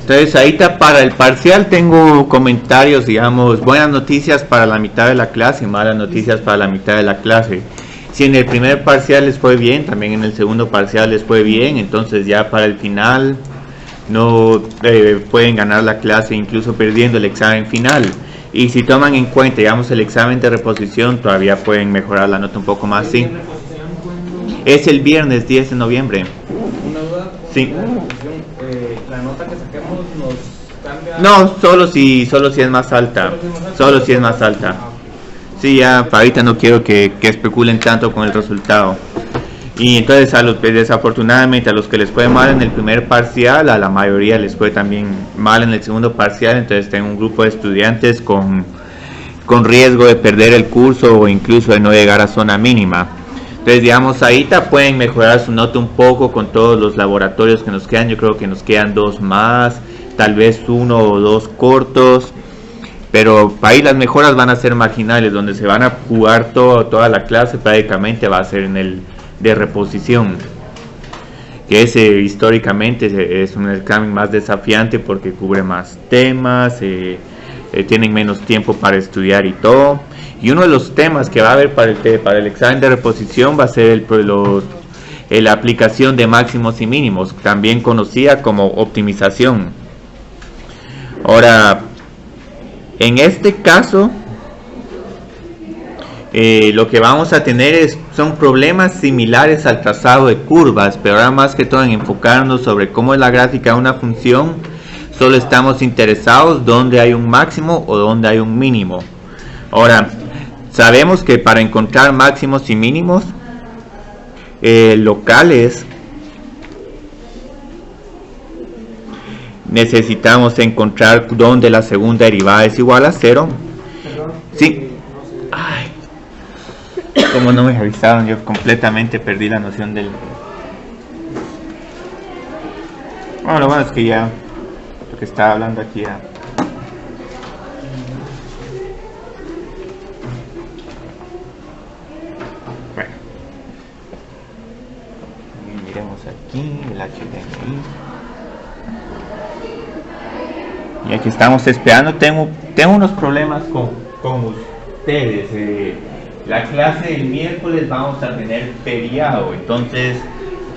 Entonces ahorita para el parcial tengo comentarios, digamos, buenas noticias para la mitad de la clase y malas noticias para la mitad de la clase. Si en el primer parcial les fue bien, también en el segundo parcial les fue bien, entonces ya para el final no pueden ganar la clase incluso perdiendo el examen final. Y si toman en cuenta, digamos, el examen de reposición, todavía pueden mejorar la nota un poco más, sí. Es el viernes 10 de noviembre. Una duda. Sí. La nota que saquemos nos cambia. No, solo si es más alta. Solo si es más alta. Sí, ya para ahorita no quiero que especulen tanto con el resultado. Y entonces a los desafortunadamente a los que les fue mal en el primer parcial, a la mayoría les fue también mal en el segundo parcial. Entonces tengo un grupo de estudiantes con riesgo de perder el curso o incluso de no llegar a zona mínima. Entonces, digamos, ahorita pueden mejorar su nota un poco con todos los laboratorios que nos quedan. Yo creo que nos quedan 2 más, tal vez 1 o 2 cortos. Pero para ahí las mejoras van a ser marginales, donde se van a jugar toda la clase prácticamente va a ser en el de reposición. Que ese históricamente es un examen más desafiante porque cubre más temas, tienen menos tiempo para estudiar y todo. Y uno de los temas que va a haber para el examen de reposición va a ser la aplicación de máximos y mínimos, también conocida como optimización. Ahora, en este caso, lo que vamos a tener son problemas similares al trazado de curvas, pero ahora más que todo en enfocarnos sobre cómo es la gráfica de una función, solo estamos interesados dónde hay un máximo o dónde hay un mínimo. Ahora, sabemos que para encontrar máximos y mínimos locales necesitamos encontrar dónde la segunda derivada es igual a 0. Sí. Ay, como no me avisaron, yo completamente perdí la noción del... Bueno, lo bueno es que ya lo que estaba hablando aquí ya... Aquí el HDMI y aquí estamos esperando. Tengo unos problemas con ustedes. La clase del miércoles vamos a tener feriado, entonces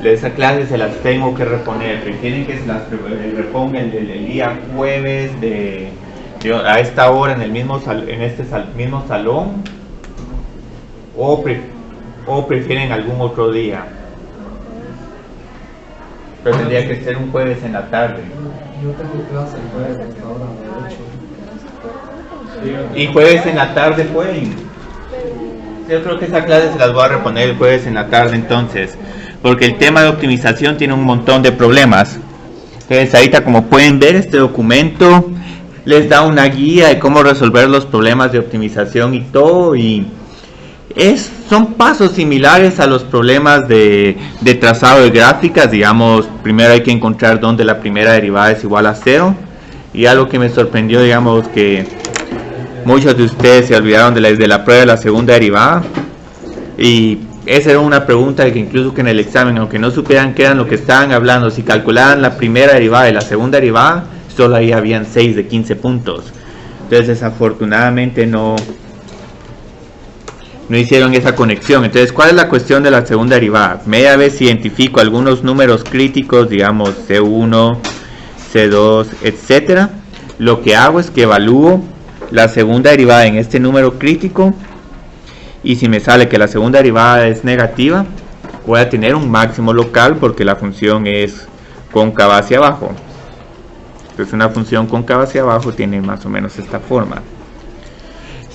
esa clase se las tengo que reponer. Prefieren que se las reponga el día jueves a esta hora en el mismo mismo salón o prefieren algún otro día. Pero tendría que ser un jueves en la tarde. Yo tengo clase el jueves hasta ahora de 8. Y jueves en la tarde pueden. Yo creo que esa clase se las voy a reponer el jueves en la tarde entonces. Porque el tema de optimización tiene un montón de problemas. Entonces ahorita, como pueden ver, este documento les da una guía de cómo resolver los problemas de optimización y todo. Y son pasos similares a los problemas de trazado de gráficas. Digamos, primero hay que encontrar dónde la primera derivada es igual a 0. Y algo que me sorprendió, digamos, que muchos de ustedes se olvidaron de la prueba de la segunda derivada. Y esa era una pregunta que incluso que en el examen, aunque no supieran qué eran lo que estaban hablando, si calculaban la primera derivada y la segunda derivada, solo ahí habían 6 de 15 puntos. Entonces, desafortunadamente no hicieron esa conexión. Entonces, ¿cuál es la cuestión de la segunda derivada? Media vez identifico algunos números críticos, digamos C1, C2, etcétera. Lo que hago es que evalúo la segunda derivada en este número crítico, y si me sale que la segunda derivada es negativa, voy a tener un máximo local porque la función es cóncava hacia abajo. Entonces, una función cóncava hacia abajo tiene más o menos esta forma.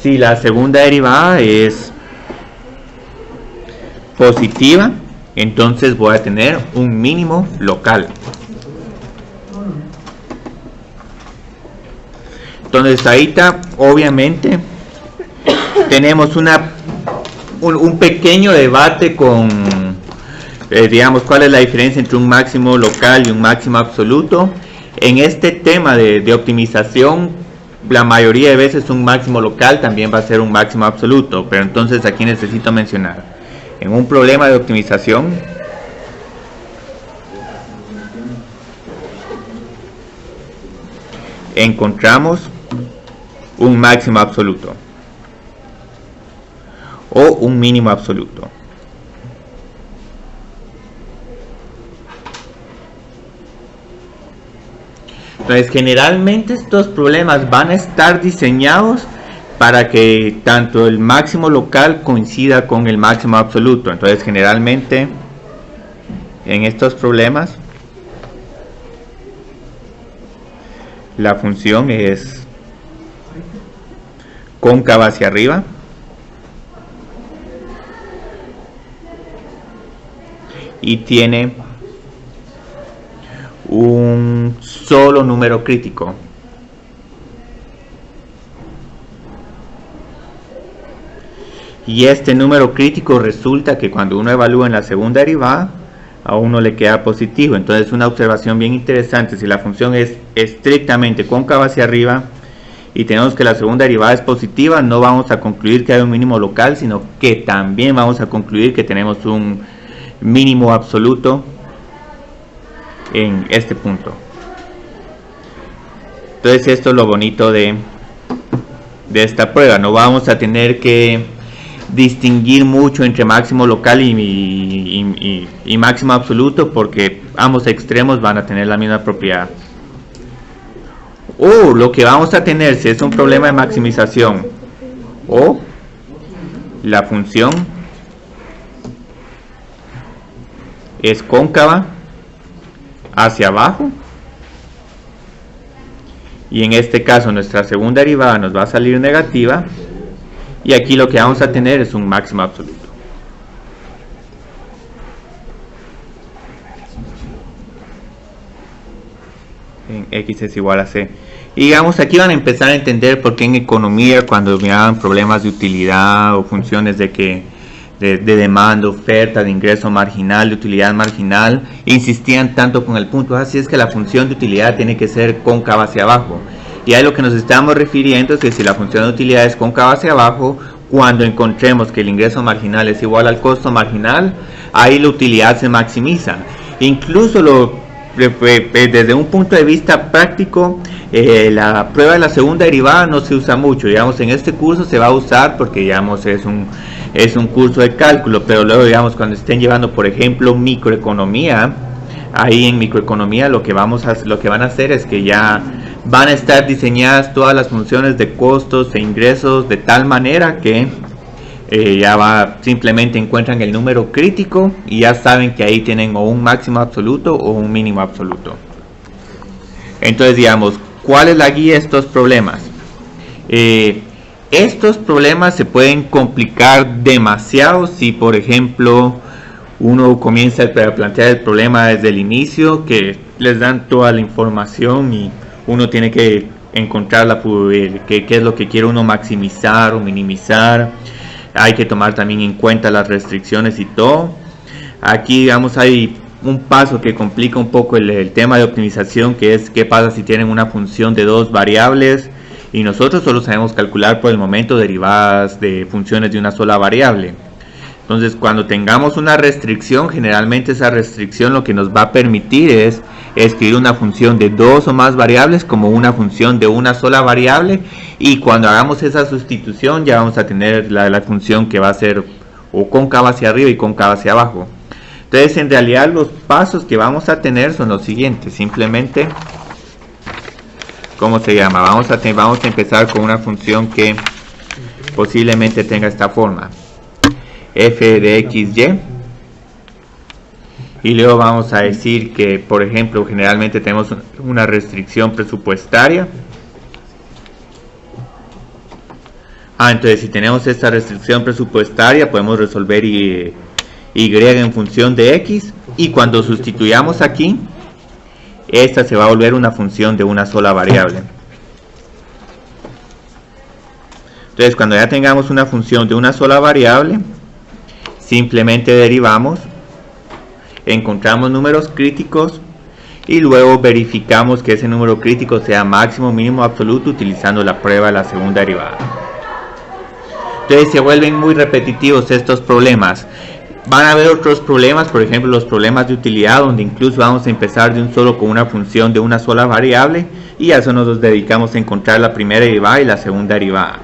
Si la segunda derivada es positiva, entonces voy a tener un mínimo local. Entonces ahorita obviamente tenemos un pequeño debate con digamos, cuál es la diferencia entre un máximo local y un máximo absoluto. En este tema de optimización, la mayoría de veces un máximo local también va a ser un máximo absoluto, pero entonces aquí necesito mencionar, en un problema de optimización, encontramos un máximo absoluto o un mínimo absoluto. Entonces generalmente estos problemas van a estar diseñados para que tanto el máximo local coincida con el máximo absoluto. Entonces generalmente en estos problemas la función es cóncava hacia arriba y tiene un solo número crítico. Y este número crítico resulta que cuando uno evalúa en la segunda derivada, a uno le queda positivo. Entonces una observación bien interesante: si la función es estrictamente cóncava hacia arriba y tenemos que la segunda derivada es positiva, no vamos a concluir que hay un mínimo local, sino que también vamos a concluir que tenemos un mínimo absoluto en este punto. Entonces esto es lo bonito de esta prueba. No vamos a tener que distinguir mucho entre máximo local y máximo absoluto, porque ambos extremos van a tener la misma propiedad. O lo que vamos a tener, si es un problema de maximización, o la función es cóncava hacia abajo, y en este caso nuestra segunda derivada nos va a salir negativa, y aquí lo que vamos a tener es un máximo absoluto. En x es igual a c. Y digamos, aquí van a empezar a entender por qué en economía, cuando miraban problemas de utilidad o funciones de demanda, oferta, de ingreso marginal, de utilidad marginal, insistían tanto con el punto: así es que la función de utilidad tiene que ser cóncava hacia abajo. Y ahí lo que nos estamos refiriendo es que si la función de utilidad es cóncava hacia abajo, cuando encontremos que el ingreso marginal es igual al costo marginal, ahí la utilidad se maximiza. Incluso desde un punto de vista práctico, la prueba de la segunda derivada no se usa mucho. Digamos, en este curso se va a usar porque, digamos, es un curso de cálculo, pero luego, digamos, cuando estén llevando, por ejemplo, microeconomía, ahí en microeconomía lo que van a hacer es que ya van a estar diseñadas todas las funciones de costos e ingresos de tal manera que simplemente encuentran el número crítico y ya saben que ahí tienen o un máximo absoluto o un mínimo absoluto. Entonces, digamos, ¿cuál es la guía de estos problemas? Estos problemas se pueden complicar demasiado si, por ejemplo, uno comienza a plantear el problema desde el inicio, que les dan toda la información y uno tiene que encontrar qué es lo que quiere uno maximizar o minimizar. Hay que tomar también en cuenta las restricciones y todo. Aquí, digamos, hay un paso que complica un poco el tema de optimización, que es qué pasa si tienen una función de dos variables y nosotros solo sabemos calcular por el momento derivadas de funciones de una sola variable. Entonces, cuando tengamos una restricción, generalmente esa restricción lo que nos va a permitir es escribir una función de dos o más variables como una función de una sola variable, y cuando hagamos esa sustitución ya vamos a tener la función que va a ser o cóncava hacia arriba y cóncava hacia abajo. Entonces, en realidad los pasos que vamos a tener son los siguientes. Simplemente, ¿cómo se llama? Vamos a empezar con una función que posiblemente tenga esta forma: f de xy, y luego vamos a decir que, por ejemplo, generalmente tenemos una restricción presupuestaria. Entonces, si tenemos esta restricción presupuestaria, podemos resolver y en función de x, y cuando sustituyamos aquí, esta se va a volver una función de una sola variable. Entonces, cuando ya tengamos una función de una sola variable, simplemente derivamos, encontramos números críticos y luego verificamos que ese número crítico sea máximo, mínimo, absoluto, utilizando la prueba de la segunda derivada. Entonces se vuelven muy repetitivos estos problemas. Van a haber otros problemas, por ejemplo los problemas de utilidad, donde incluso vamos a empezar de un solo con una función de una sola variable, y a eso nos dedicamos a encontrar la primera derivada y la segunda derivada.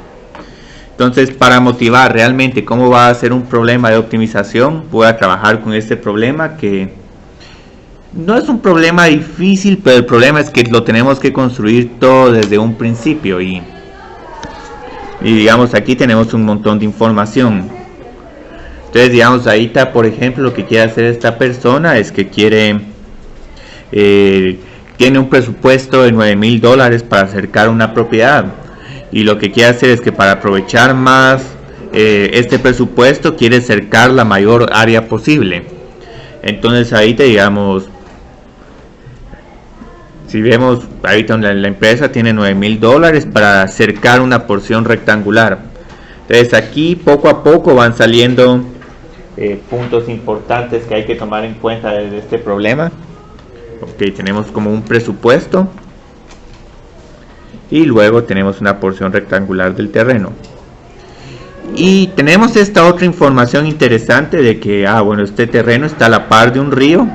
Entonces, para motivar realmente cómo va a ser un problema de optimización, voy a trabajar con este problema que no es un problema difícil, pero el problema es que lo tenemos que construir todo desde un principio y digamos aquí tenemos un montón de información. Entonces digamos ahorita por ejemplo lo que quiere hacer esta persona es que quiere tiene un presupuesto de $9,000 para acercar una propiedad. Y lo que quiere hacer es que para aprovechar más este presupuesto quiere cercar la mayor área posible. Entonces ahí digamos, si vemos ahorita la empresa tiene $9,000 para cercar una porción rectangular. Entonces aquí poco a poco van saliendo puntos importantes que hay que tomar en cuenta de este problema. Ok, tenemos como un presupuesto. Y luego tenemos una porción rectangular del terreno. Y tenemos esta otra información interesante de que, bueno, este terreno está a la par de un río.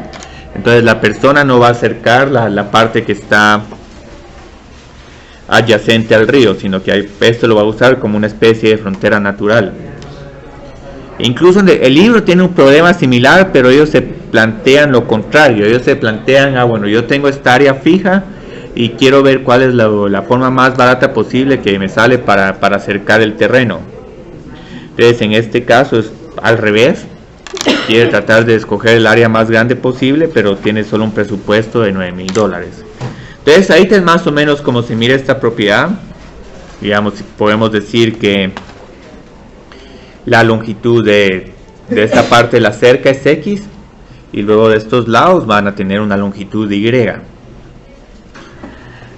Entonces la persona no va a acercar la parte que está adyacente al río, sino que esto lo va a usar como una especie de frontera natural. Incluso el libro tiene un problema similar, pero ellos se plantean lo contrario. Ellos se plantean, bueno, yo tengo esta área fija y quiero ver cuál es la forma más barata posible que me sale para acercar el terreno. Entonces en este caso es al revés, quiere tratar de escoger el área más grande posible, pero tiene solo un presupuesto de $9,000. Entonces ahí es más o menos como se mira esta propiedad. Digamos, podemos decir que la longitud de esta parte de la cerca es X, y luego de estos lados van a tener una longitud de Y.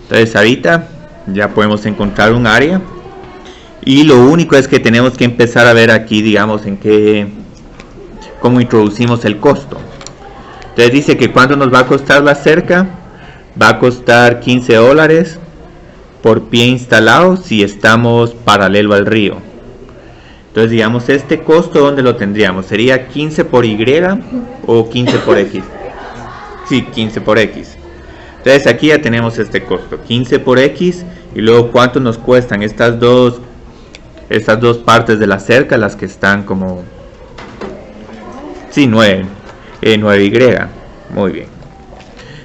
Entonces ahorita ya podemos encontrar un área y lo único es que tenemos que empezar a ver aquí, digamos, cómo introducimos el costo. Entonces dice que cuánto nos va a costar la cerca, va a costar $15 por pie instalado si estamos paralelo al río. Entonces digamos este costo, ¿dónde lo tendríamos? ¿Sería 15 por Y o 15 por X? Sí, 15 por X. Entonces aquí ya tenemos este costo, 15 por X, y luego cuánto nos cuestan estas dos partes de la cerca, las que están como, sí, 9Y, muy bien.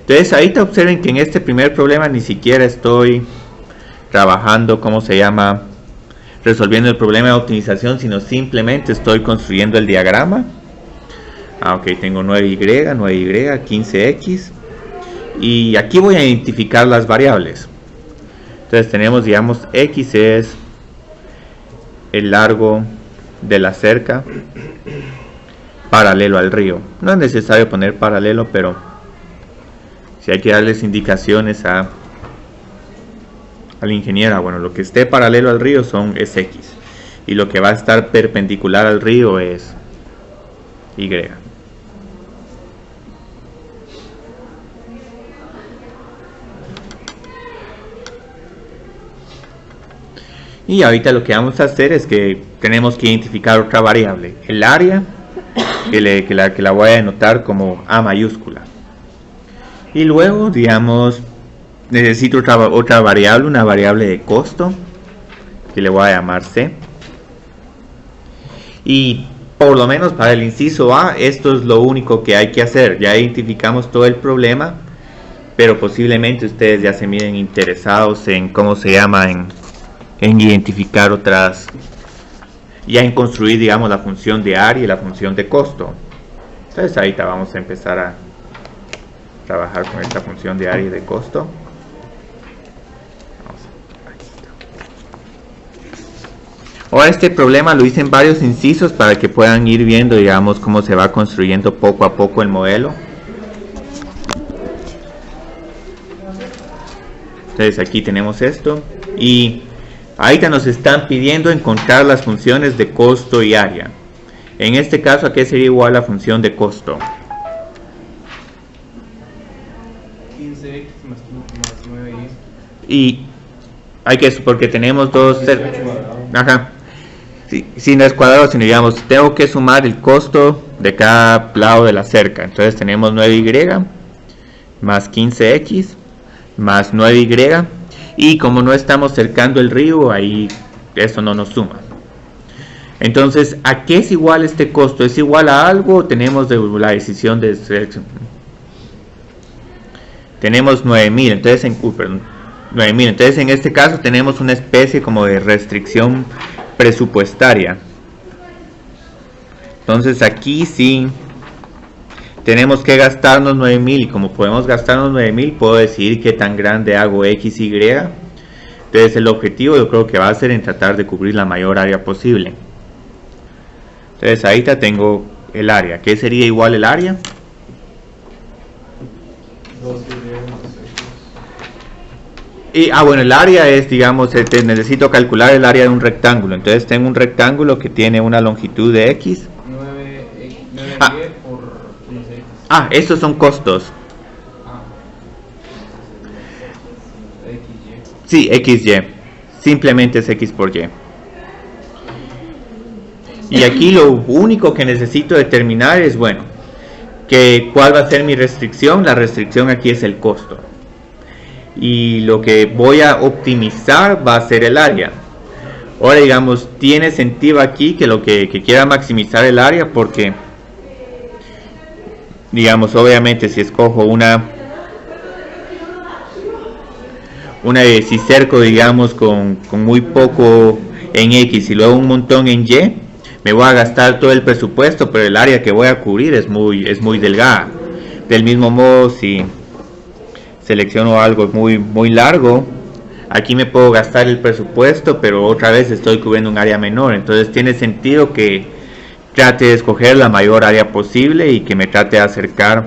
Entonces ahí te observen que en este primer problema ni siquiera estoy trabajando, resolviendo el problema de optimización, sino simplemente estoy construyendo el diagrama. Ok, tengo 9Y, 15X. Y aquí voy a identificar las variables. Entonces tenemos, digamos, X es el largo de la cerca paralelo al río. No es necesario poner paralelo, pero si hay que darles indicaciones a la ingeniera, bueno, lo que esté paralelo al río es X, y lo que va a estar perpendicular al río es Y. Y ahorita lo que vamos a hacer es que tenemos que identificar otra variable, el área, que la voy a denotar como A mayúscula. Y luego, digamos, necesito otra variable, una variable de costo, que le voy a llamar C. Y por lo menos para el inciso A, esto es lo único que hay que hacer. Ya identificamos todo el problema, pero posiblemente ustedes ya se miren interesados en cómo se llama, en identificar otras, ya en construir, digamos, la función de área y la función de costo. Entonces ahorita vamos a empezar a trabajar con esta función de área y de costo. Ahora este problema lo hice en varios incisos para que puedan ir viendo, digamos, cómo se va construyendo poco a poco el modelo. Entonces aquí tenemos esto y ahorita nos están pidiendo encontrar las funciones de costo y área. En este caso, ¿a qué sería igual la función de costo? 15x más 9y. Y hay que, porque tenemos dos cercas. Ajá. Si no es cuadrado, sino digamos, tengo que sumar el costo de cada lado de la cerca. Entonces tenemos 9y más 15x más 9y, y como no estamos cercando el río, ahí esto no nos suma. Entonces, ¿a qué es igual este costo? ¿Es igual a algo? Tenemos la decisión de selección. Tenemos 9000, entonces entonces en este caso tenemos una especie como de restricción presupuestaria. Entonces aquí sí tenemos que gastarnos 9000, y como podemos gastarnos 9000, puedo decidir qué tan grande hago X, Y. Entonces el objetivo yo creo que va a ser en tratar de cubrir la mayor área posible. Entonces ahí ya tengo el área. ¿Qué sería igual el área? Bueno, el área es, digamos, necesito calcular el área de un rectángulo. Entonces tengo un rectángulo que tiene una longitud de X. 9y por 15x. Estos son costos. XY. Sí, XY. Simplemente es X por Y. Y aquí lo único que necesito determinar es, bueno, ¿cuál va a ser mi restricción? La restricción aquí es el costo. Y lo que voy a optimizar va a ser el área. Ahora, digamos, tiene sentido aquí que lo que quiera maximizar el área, porque, digamos, obviamente si escojo si cerco, digamos, con muy poco en X y luego un montón en Y, me voy a gastar todo el presupuesto, pero el área que voy a cubrir es muy delgada. Del mismo modo, si selecciono algo muy largo, aquí me puedo gastar el presupuesto, pero otra vez estoy cubriendo un área menor. Entonces tiene sentido que trate de escoger la mayor área posible y que me trate de acercar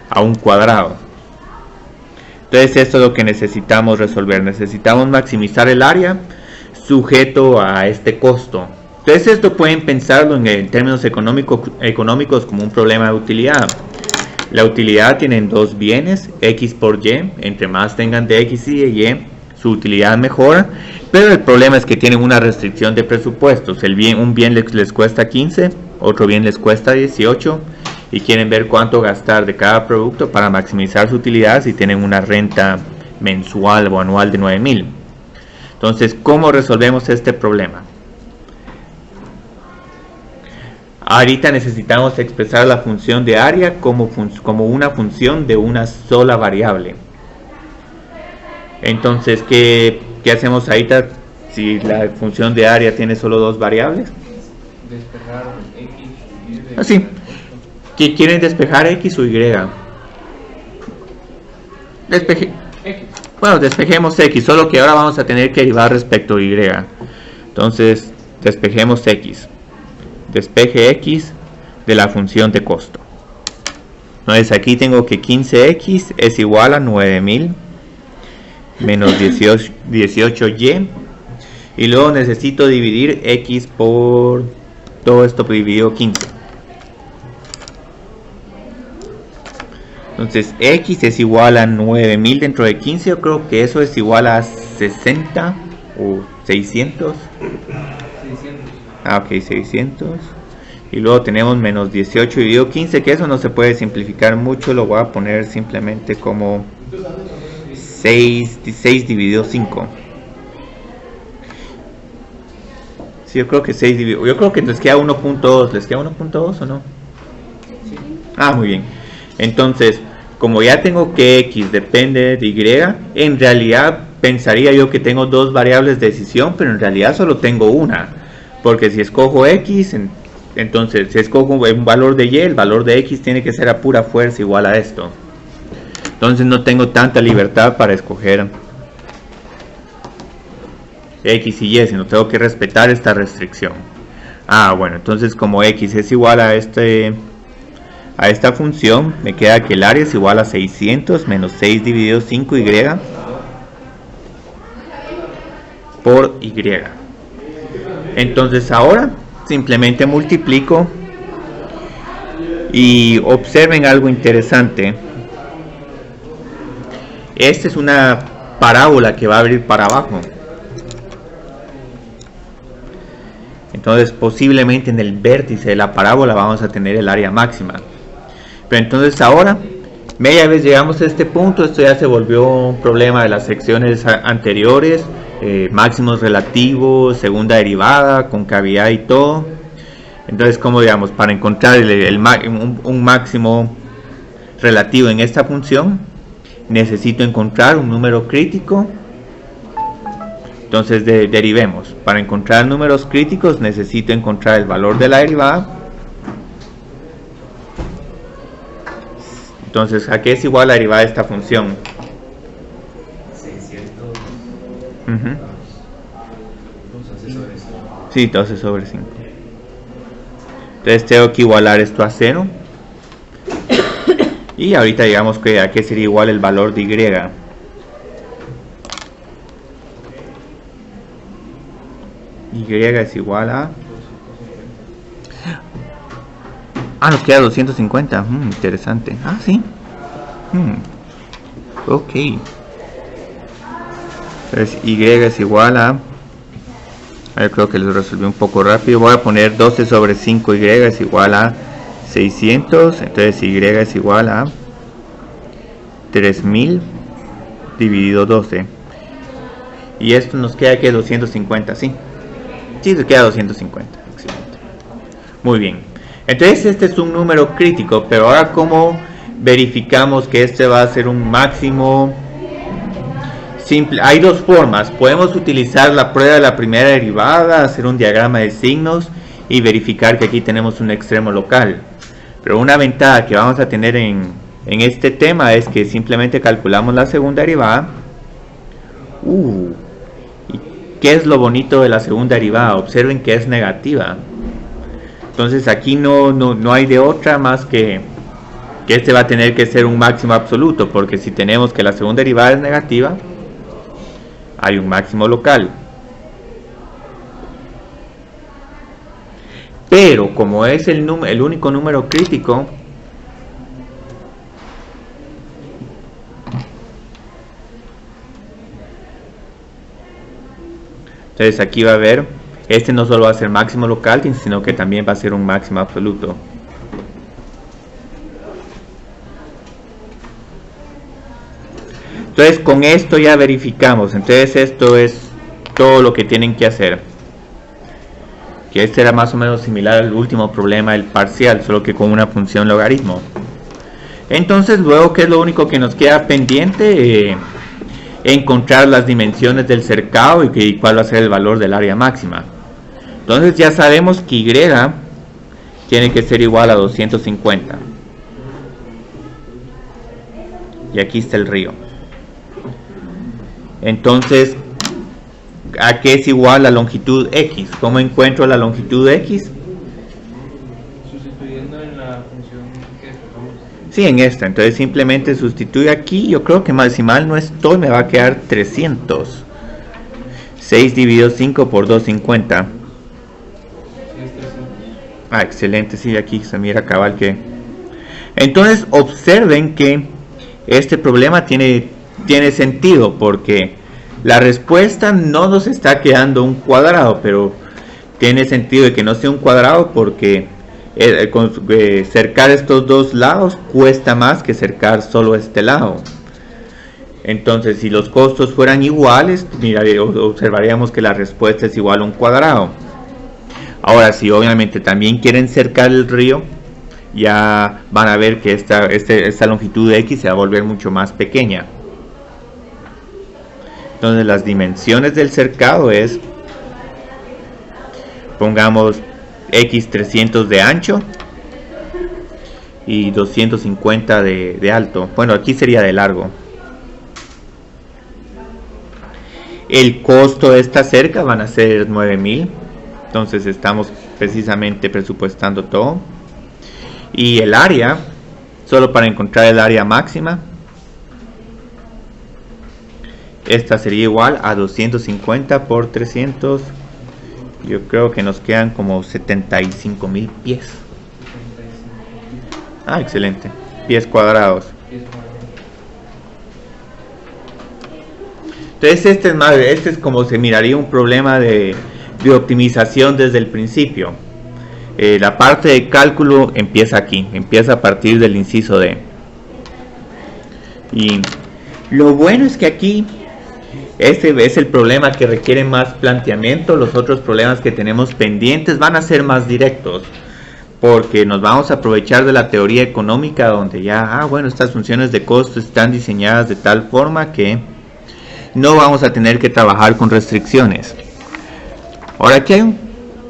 a un cuadrado. Entonces esto es lo que necesitamos resolver. Necesitamos maximizar el área sujeto a este costo. Entonces esto pueden pensarlo en términos económicos como un problema de utilidad. La utilidad tienen dos bienes, X por Y. Entre más tengan de X y de Y, su utilidad mejora. Pero el problema es que tienen una restricción de presupuestos. Un bien les cuesta 15, otro bien les cuesta 18. Y quieren ver cuánto gastar de cada producto para maximizar su utilidad si tienen una renta mensual o anual de 9000. Entonces, ¿cómo resolvemos este problema? Ahorita necesitamos expresar la función de área como una función de una sola variable. Entonces, ¿qué hacemos ahorita si la función de área tiene solo dos variables? Despejar X y Y. Así. ¿Qué quieren despejar X o Y? Bueno, despejemos X, solo que ahora vamos a tener que derivar respecto a Y. Entonces, despejemos X. Despeje X de la función de costo. Entonces aquí tengo que 15X es igual a 9000 menos 18Y. Y luego necesito dividir X por todo esto dividido 15. Entonces X es igual a 9000 dentro de 15. Yo creo que eso es igual a 60 o 600. 600. Y luego tenemos menos 18 dividido 15, que eso no se puede simplificar mucho. Lo voy a poner simplemente como 6 dividido 5. Sí, yo creo que 6 dividido. Yo creo que les queda 1.2. ¿Les queda 1.2 o no? Sí. Muy bien. Entonces, como ya tengo que X depende de Y, en realidad pensaría yo que tengo dos variables de decisión, pero en realidad solo tengo una. Porque si escojo X, entonces si escojo un valor de Y, el valor de X tiene que ser a pura fuerza igual a esto. Entonces no tengo tanta libertad para escoger X y Y, sino tengo que respetar esta restricción. Bueno, entonces como X es igual a esta función, me queda que el área es igual a 600 menos 6 dividido 5Y por Y. Entonces ahora simplemente multiplico y observen algo interesante. Esta es una parábola que va a abrir para abajo. Entonces posiblemente en el vértice de la parábola vamos a tener el área máxima. Pero entonces ahora Media vez llegamos a este punto, esto ya se volvió un problema de las secciones anteriores, máximos relativos, segunda derivada, concavidad y todo. Entonces, como digamos, para encontrar un máximo relativo en esta función, necesito encontrar un número crítico. Entonces derivemos. Para encontrar números críticos necesito encontrar el valor de la derivada. Entonces, ¿a qué es igual la derivada de esta función? 600. Sí, 12 sobre 5. Entonces tengo que igualar esto a 0. Y ahorita digamos que a qué sería igual el valor de y. Y es igual a... nos queda 250. Interesante. Sí. Ok. Entonces y es igual a... creo que lo resolví un poco rápido. Voy a poner 12 sobre 5 y es igual a 600. Entonces y es igual a 3000 dividido 12. Y esto nos queda que 250, ¿sí? Sí, nos queda 250. Excelente. Muy bien. Entonces este es un número crítico, pero ahora ¿cómo verificamos que este va a ser un máximo simple? Hay dos formas. Podemos utilizar la prueba de la primera derivada, hacer un diagrama de signos y verificar que aquí tenemos un extremo local. Pero una ventaja que vamos a tener en este tema es que simplemente calculamos la segunda derivada. ¿Y qué es lo bonito de la segunda derivada? Observen que es negativa. Entonces aquí no hay de otra más que este va a tener que ser un máximo absoluto, porque si tenemos que la segunda derivada es negativa, hay un máximo local. Pero como es el único número crítico, entonces aquí va a haber, este no solo va a ser máximo local, sino que también va a ser un máximo absoluto. Entonces con esto ya verificamos. Entonces esto es todo lo que tienen que hacer. Que este era más o menos similar al último problema del parcial, solo que con una función logaritmo. Entonces luego, ¿qué es lo único que nos queda pendiente? Encontrar las dimensiones del cercado y cuál va a ser el valor del área máxima. Entonces ya sabemos que y tiene que ser igual a 250. Y aquí está el río. Entonces, ¿a qué es igual la longitud X? ¿Cómo encuentro la longitud X? Sustituyendo en la función que escogemos. Sí, en esta. Entonces simplemente sustituyo aquí. Yo creo que si mal no estoy, me va a quedar 300. 6 dividido 5 por 250. Excelente, sí, aquí se mira cabal que... Entonces observen que este problema tiene sentido, porque la respuesta no nos está quedando un cuadrado, pero tiene sentido de que no sea un cuadrado porque cercar estos dos lados cuesta más que cercar solo este lado. Entonces si los costos fueran iguales, observaríamos que la respuesta es igual a un cuadrado. Ahora, si obviamente también quieren cercar el río, ya van a ver que esta longitud de X se va a volver mucho más pequeña. Entonces las dimensiones del cercado es, pongamos X 300 de ancho y 250 de alto. Bueno, aquí sería de largo. El costo de esta cerca van a ser 9000. Entonces estamos precisamente presupuestando todo. Y el área, solo para encontrar el área máxima, esta sería igual a 250 por 300. Yo creo que nos quedan como 75.000 pies. Excelente. Pies cuadrados. Entonces este es como se miraría un problema de optimización desde el principio. La parte de cálculo empieza aquí, empieza a partir del inciso D. Y lo bueno es que aquí este es el problema que requiere más planteamiento. Los otros problemas que tenemos pendientes van a ser más directos, porque nos vamos a aprovechar de la teoría económica, donde ya, bueno, estas funciones de costo están diseñadas de tal forma que no vamos a tener que trabajar con restricciones. Ahora aquí hay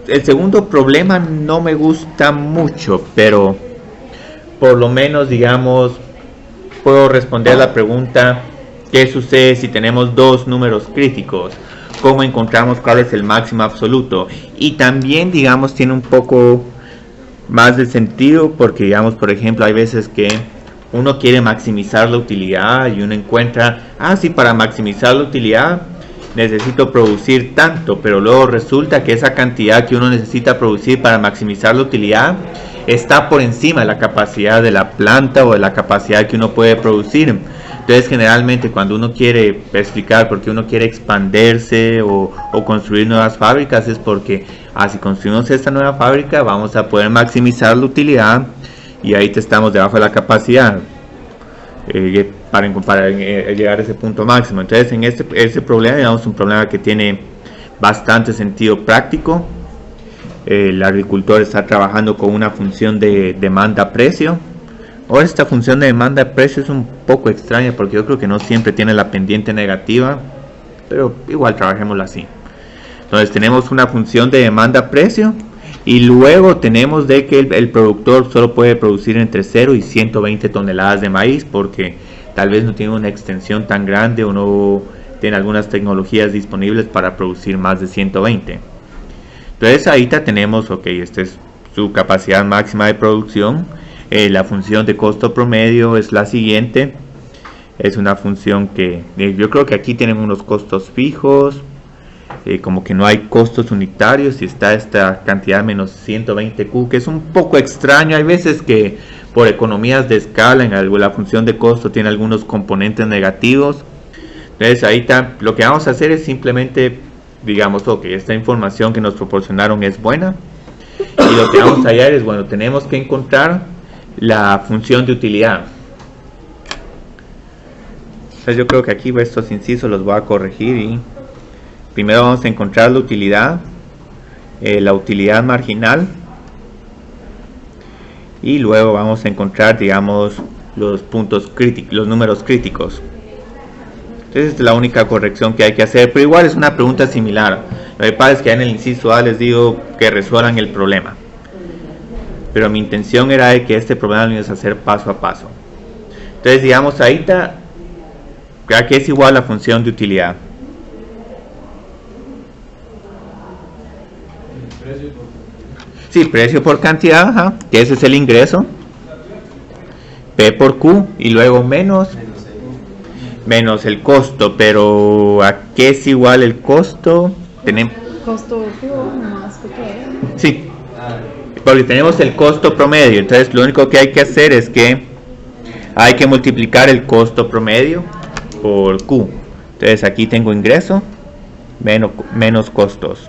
el segundo problema, no me gusta mucho, pero por lo menos, digamos, puedo responder a la pregunta: ¿qué sucede si tenemos dos números críticos? ¿Cómo encontramos cuál es el máximo absoluto? Y también, digamos, tiene un poco más de sentido, porque, digamos, por ejemplo, hay veces que uno quiere maximizar la utilidad y uno encuentra, sí, para maximizar la utilidad necesito producir tanto, pero luego resulta que esa cantidad que uno necesita producir para maximizar la utilidad está por encima de la capacidad de la planta o de la capacidad que uno puede producir. Entonces, generalmente cuando uno quiere explicar por qué uno quiere expandirse o construir nuevas fábricas, es porque si construimos esta nueva fábrica vamos a poder maximizar la utilidad, y ahí estamos debajo de la capacidad para llegar a ese punto máximo. Entonces, en este problema, digamos, un problema que tiene bastante sentido práctico. El agricultor está trabajando con una función de demanda-precio. Ahora, esta función de demanda-precio es un poco extraña, porque yo creo que no siempre tiene la pendiente negativa, pero igual trabajémosla así. Entonces tenemos una función de demanda-precio, y luego tenemos de que el productor solo puede producir entre 0 y 120 toneladas de maíz, porque tal vez no tiene una extensión tan grande o no tiene algunas tecnologías disponibles para producir más de 120. Entonces ahí tenemos, esta es su capacidad máxima de producción. La función de costo promedio es la siguiente. Es una función que yo creo que aquí tienen unos costos fijos, como que no hay costos unitarios, y está esta cantidad menos 120Q, que es un poco extraño. Hay veces que por economías de escala en la función de costo tiene algunos componentes negativos. Entonces ahí lo que vamos a hacer es simplemente, digamos, esta información que nos proporcionaron es buena, y lo que vamos a hallar es, bueno, tenemos que encontrar la función de utilidad. Entonces yo creo que aquí estos incisos los voy a corregir, y primero vamos a encontrar la utilidad marginal, y luego vamos a encontrar, digamos, los puntos críticos, los números críticos. Entonces es la única corrección que hay que hacer, pero igual es una pregunta similar. Lo que pasa es que en el inciso A les digo que resuelvan el problema, pero mi intención era de que este problema lo íbamos a hacer paso a paso. Entonces, digamos, ahí está, que es igual a la función de utilidad. Sí, precio por cantidad, que ese es el ingreso, P por Q, y luego menos el costo. Pero ¿a qué es igual el costo? Tenemos costo más pequeño. Sí, porque tenemos el costo promedio. Entonces lo único que hay que hacer es que hay que multiplicar el costo promedio por Q. Entonces aquí tengo ingreso menos costos.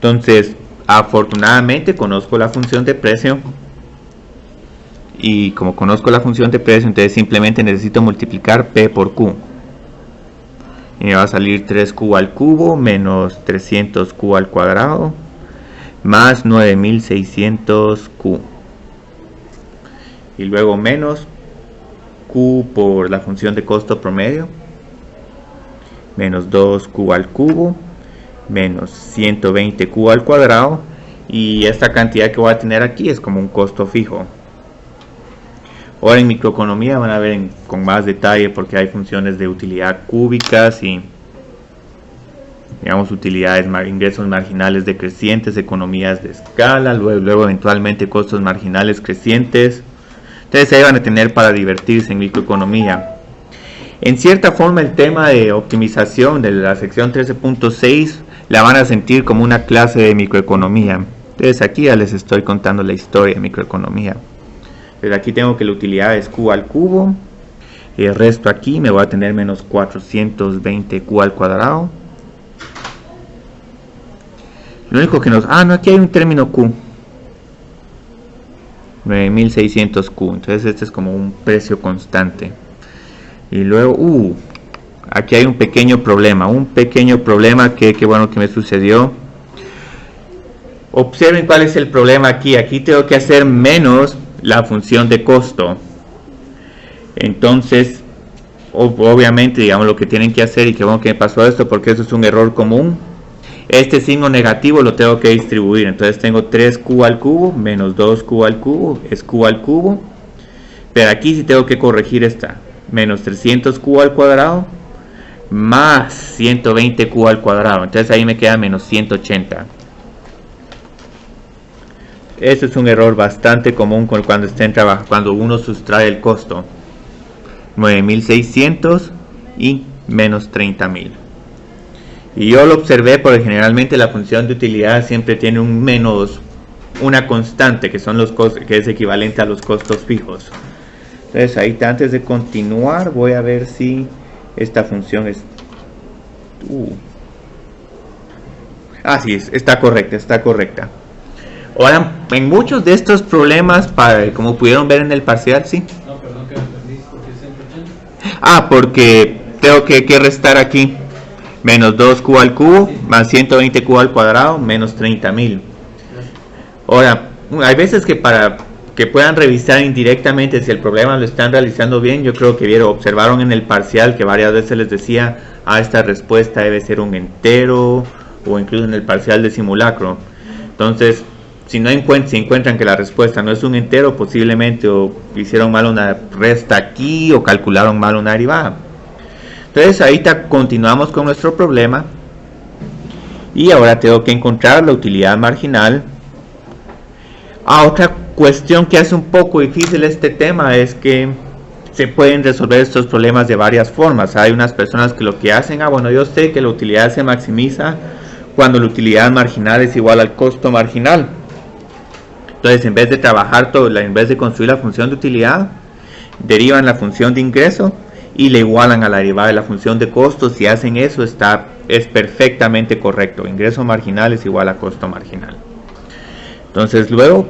Entonces, afortunadamente conozco la función de precio, y como conozco la función de precio, entonces simplemente necesito multiplicar P por Q, y me va a salir 3Q al cubo menos 300Q al cuadrado más 9600Q, y luego menos Q por la función de costo promedio menos 2Q al cubo menos 120Q al cuadrado, y esta cantidad que voy a tener aquí es como un costo fijo. Ahora en microeconomía van a ver con más detalle, porque hay funciones de utilidad cúbicas y, digamos, utilidades, ingresos marginales decrecientes, economías de escala, luego eventualmente costos marginales crecientes. Entonces ahí van a tener para divertirse en microeconomía. En cierta forma el tema de optimización de la sección 13.6 la van a sentir como una clase de microeconomía. Entonces aquí ya les estoy contando la historia de microeconomía. Pero aquí tengo que la utilidad es Q al cubo, y el resto aquí me voy a tener menos 420Q al cuadrado. Lo único que no, aquí hay un término Q. 9600Q. Entonces este es como un precio constante. Y luego, aquí hay un pequeño problema que bueno que me sucedió. Observen cuál es el problema aquí. Aquí tengo que hacer menos la función de costo. Entonces, obviamente, digamos, lo que tienen que hacer, y que bueno que me pasó esto porque eso es un error común. Este signo negativo lo tengo que distribuir. Entonces tengo 3Q al cubo menos 2Q al cubo es Q al cubo. Pero aquí sí tengo que corregir esta. Menos 300Q al cuadrado más 120Q al cuadrado. Entonces ahí me queda menos 180. Eso es un error bastante común cuando estén trabajando, cuando uno sustrae el costo. 9600 y menos 30.000. Y yo lo observé porque generalmente la función de utilidad siempre tiene un menos, una constante, que son los costos, que es equivalente a los costos fijos. Entonces ahí, antes de continuar, voy a ver si esta función es... sí, está correcta. Ahora, en muchos de estos problemas, como pudieron ver en el parcial, ¿sí? No, perdón que me perdí, ¿por qué 180? Porque tengo que restar aquí. Menos 2Q al cubo, más 120Q al cuadrado, menos 30.000. Ahora, hay veces que para que puedan revisar indirectamente si el problema lo están realizando bien, yo creo que observaron en el parcial que varias veces les decía, esta respuesta debe ser un entero, o incluso en el parcial de simulacro. Entonces, si encuentran que la respuesta no es un entero, posiblemente o hicieron mal una resta aquí, o calcularon mal una derivada. Entonces ahí continuamos con nuestro problema. Y ahora tengo que encontrar la utilidad marginal. Otra cuestión que hace un poco difícil este tema es que se pueden resolver estos problemas de varias formas. Hay unas personas que lo que hacen, bueno, yo sé que la utilidad se maximiza cuando la utilidad marginal es igual al costo marginal. Entonces, en vez de trabajar en vez de construir la función de utilidad, derivan la función de ingreso y le igualan a la derivada de la función de costo. Si hacen eso, es perfectamente correcto. Ingreso marginal es igual a costo marginal. Entonces luego,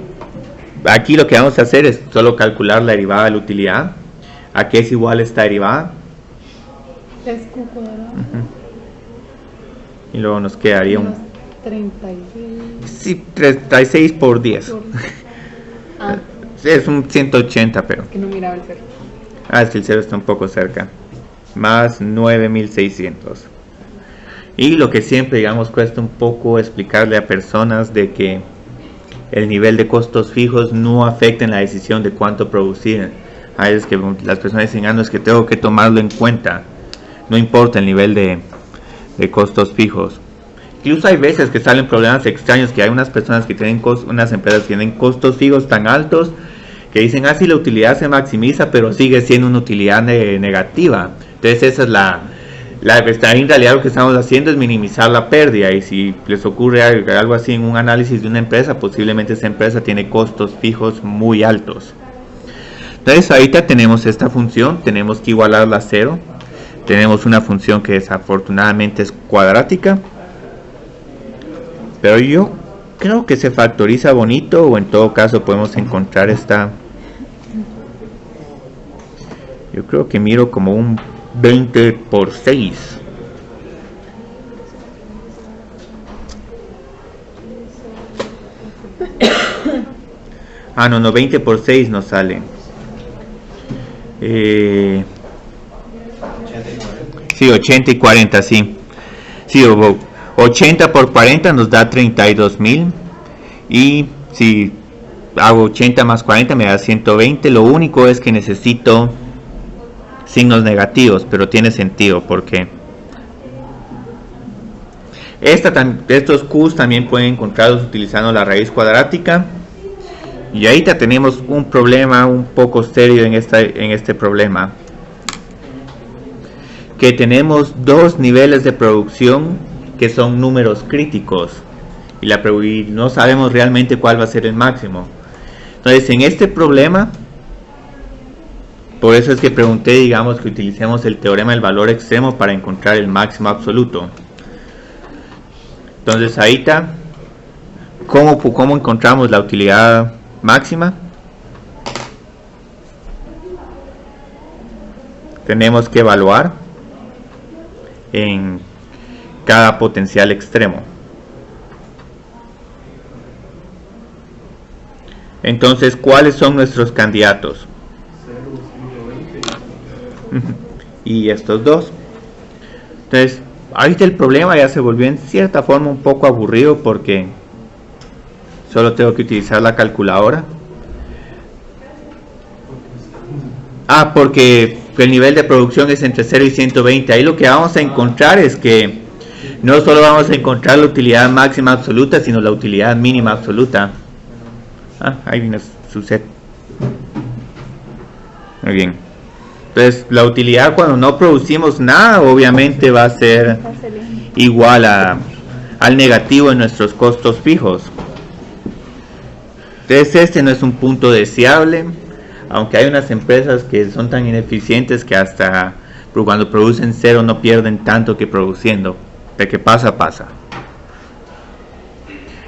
aquí lo que vamos a hacer es solo calcular la derivada de la utilidad. ¿A qué es igual esta derivada? Es Q cuadrado. Y luego nos quedaría un... 36. Sí, 36 por 10. Es un 180, pero... Es que no miraba el cero. Es que el 0 está un poco cerca. Más 9600. Y lo que siempre, digamos, cuesta un poco explicarle a personas de que el nivel de costos fijos no afecta en la decisión de cuánto producir. A veces que las personas dicen, no, es que tengo que tomarlo en cuenta. No importa el nivel de costos fijos. Incluso hay veces que salen problemas extraños, que hay unas personas que tienen unas empresas que tienen costos fijos tan altos que dicen, sí, la utilidad se maximiza, pero sigue siendo una utilidad negativa. Entonces esa es en realidad lo que estamos haciendo es minimizar la pérdida, y si les ocurre algo así en un análisis de una empresa, posiblemente esa empresa tiene costos fijos muy altos. Entonces ahorita tenemos esta función, tenemos que igualarla a 0. Tenemos una función que desafortunadamente es cuadrática, pero yo creo que se factoriza bonito, o en todo caso podemos encontrar yo creo que miro como un 20 por 6. No, 20 por 6 nos sale. Sí, 80 y 40, sí. Sí, 80 por 40 nos da 32.000. Y si hago 80 más 40 me da 120. Lo único es que necesito signos negativos, pero tiene sentido porque estos Q's también pueden encontrarlos utilizando la raíz cuadrática. Y ahí tenemos un problema un poco serio en este problema, que tenemos dos niveles de producción que son números críticos y no sabemos realmente cuál va a ser el máximo. Entonces en este problema, por eso es que pregunté, digamos, que utilicemos el teorema del valor extremo para encontrar el máximo absoluto. Entonces ahí está, ¿cómo encontramos la utilidad máxima? tenemos que evaluar en cada potencial extremo. Entonces, ¿cuáles son nuestros candidatos? Y estos dos. Entonces, ahorita el problema ya se volvió en cierta forma un poco aburrido porque solo tengo que utilizar la calculadora. Porque el nivel de producción es entre 0 y 120. Ahí lo que vamos a encontrar es que no solo vamos a encontrar la utilidad máxima absoluta, sino la utilidad mínima absoluta. Ahí viene su set. Muy bien. Entonces, la utilidad cuando no producimos nada, obviamente va a ser igual al negativo en nuestros costos fijos. Entonces, este no es un punto deseable, aunque hay unas empresas que son tan ineficientes que hasta cuando producen cero no pierden tanto que produciendo. De que pasa, pasa.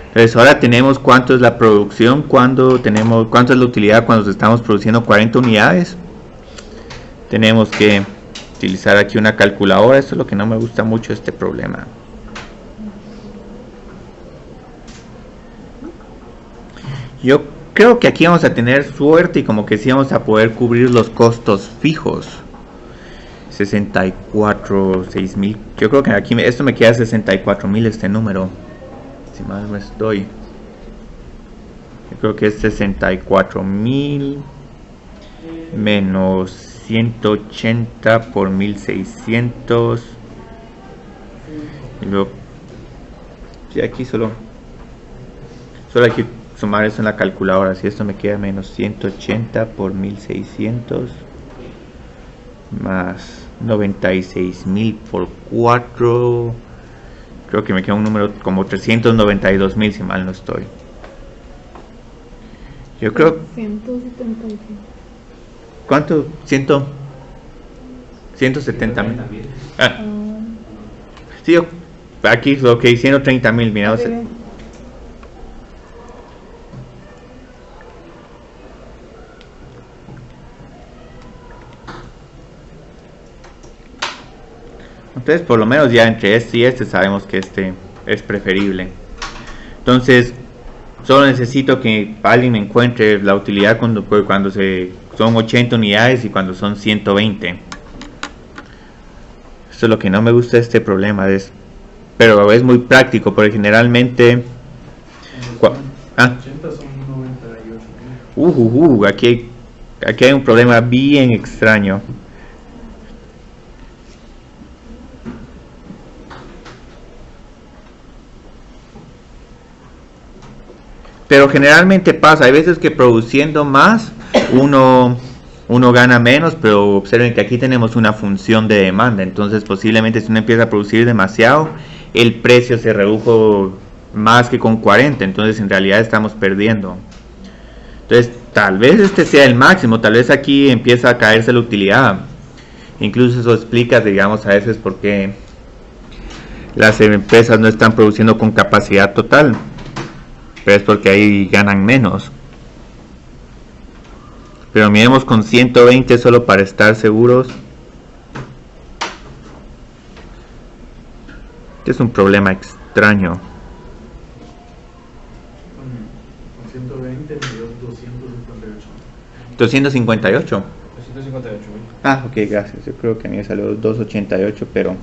Entonces, ahora tenemos cuánto es la producción, cuánto es la utilidad cuando estamos produciendo 40 unidades. Tenemos que utilizar aquí una calculadora. Eso es lo que no me gusta mucho de este problema. Yo creo que aquí vamos a tener suerte y como que sí vamos a poder cubrir los costos fijos. 64, 6,000. Yo creo que aquí esto me queda 64,000 este número. Si mal no estoy. Yo creo que es 64,000 menos 180 por 1600. Y luego, sí, aquí solo hay que sumar eso en la calculadora. Si esto me queda menos 180 por 1600 más 96,000 por 4. Creo que me queda un número como 392,000 si mal no estoy. Yo creo... 175. ¿Cuánto? 170,000. Sí, aquí lo que 130,000, mira. Entonces, por lo menos ya entre este y este sabemos que este es preferible. Entonces, solo necesito que alguien me encuentre la utilidad cuando son 80 unidades y cuando son 120. Esto es lo que no me gusta de este problema, pero es muy práctico porque generalmente... 80 son 98. Aquí hay un problema bien extraño. Pero generalmente pasa, hay veces que produciendo más uno gana menos, pero observen que aquí tenemos una función de demanda, entonces posiblemente si uno empieza a producir demasiado, el precio se redujo más que con 40, entonces en realidad estamos perdiendo. Entonces tal vez este sea el máximo, tal vez aquí empieza a caerse la utilidad. Incluso eso explica, digamos, a veces por qué las empresas no están produciendo con capacidad total. Pero es porque ahí ganan menos. Pero miremos con 120 solo para estar seguros. Este es un problema extraño. Con 120 me dio 258. 258. 258. Ok, gracias. Yo creo que a mí me salió 288, pero...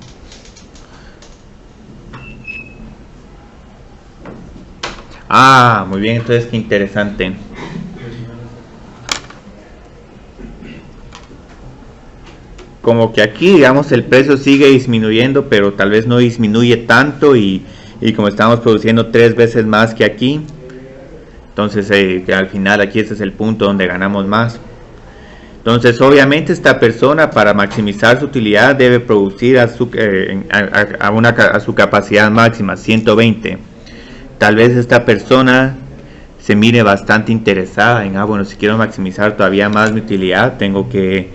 muy bien, entonces qué interesante. Como que aquí, digamos, el precio sigue disminuyendo, pero tal vez no disminuye tanto y como estamos produciendo 3 veces más que aquí, entonces que al final aquí ese es el punto donde ganamos más. Entonces obviamente esta persona para maximizar su utilidad debe producir a su capacidad máxima, 120. Tal vez esta persona se mire bastante interesada en, bueno, si quiero maximizar todavía más mi utilidad, tengo que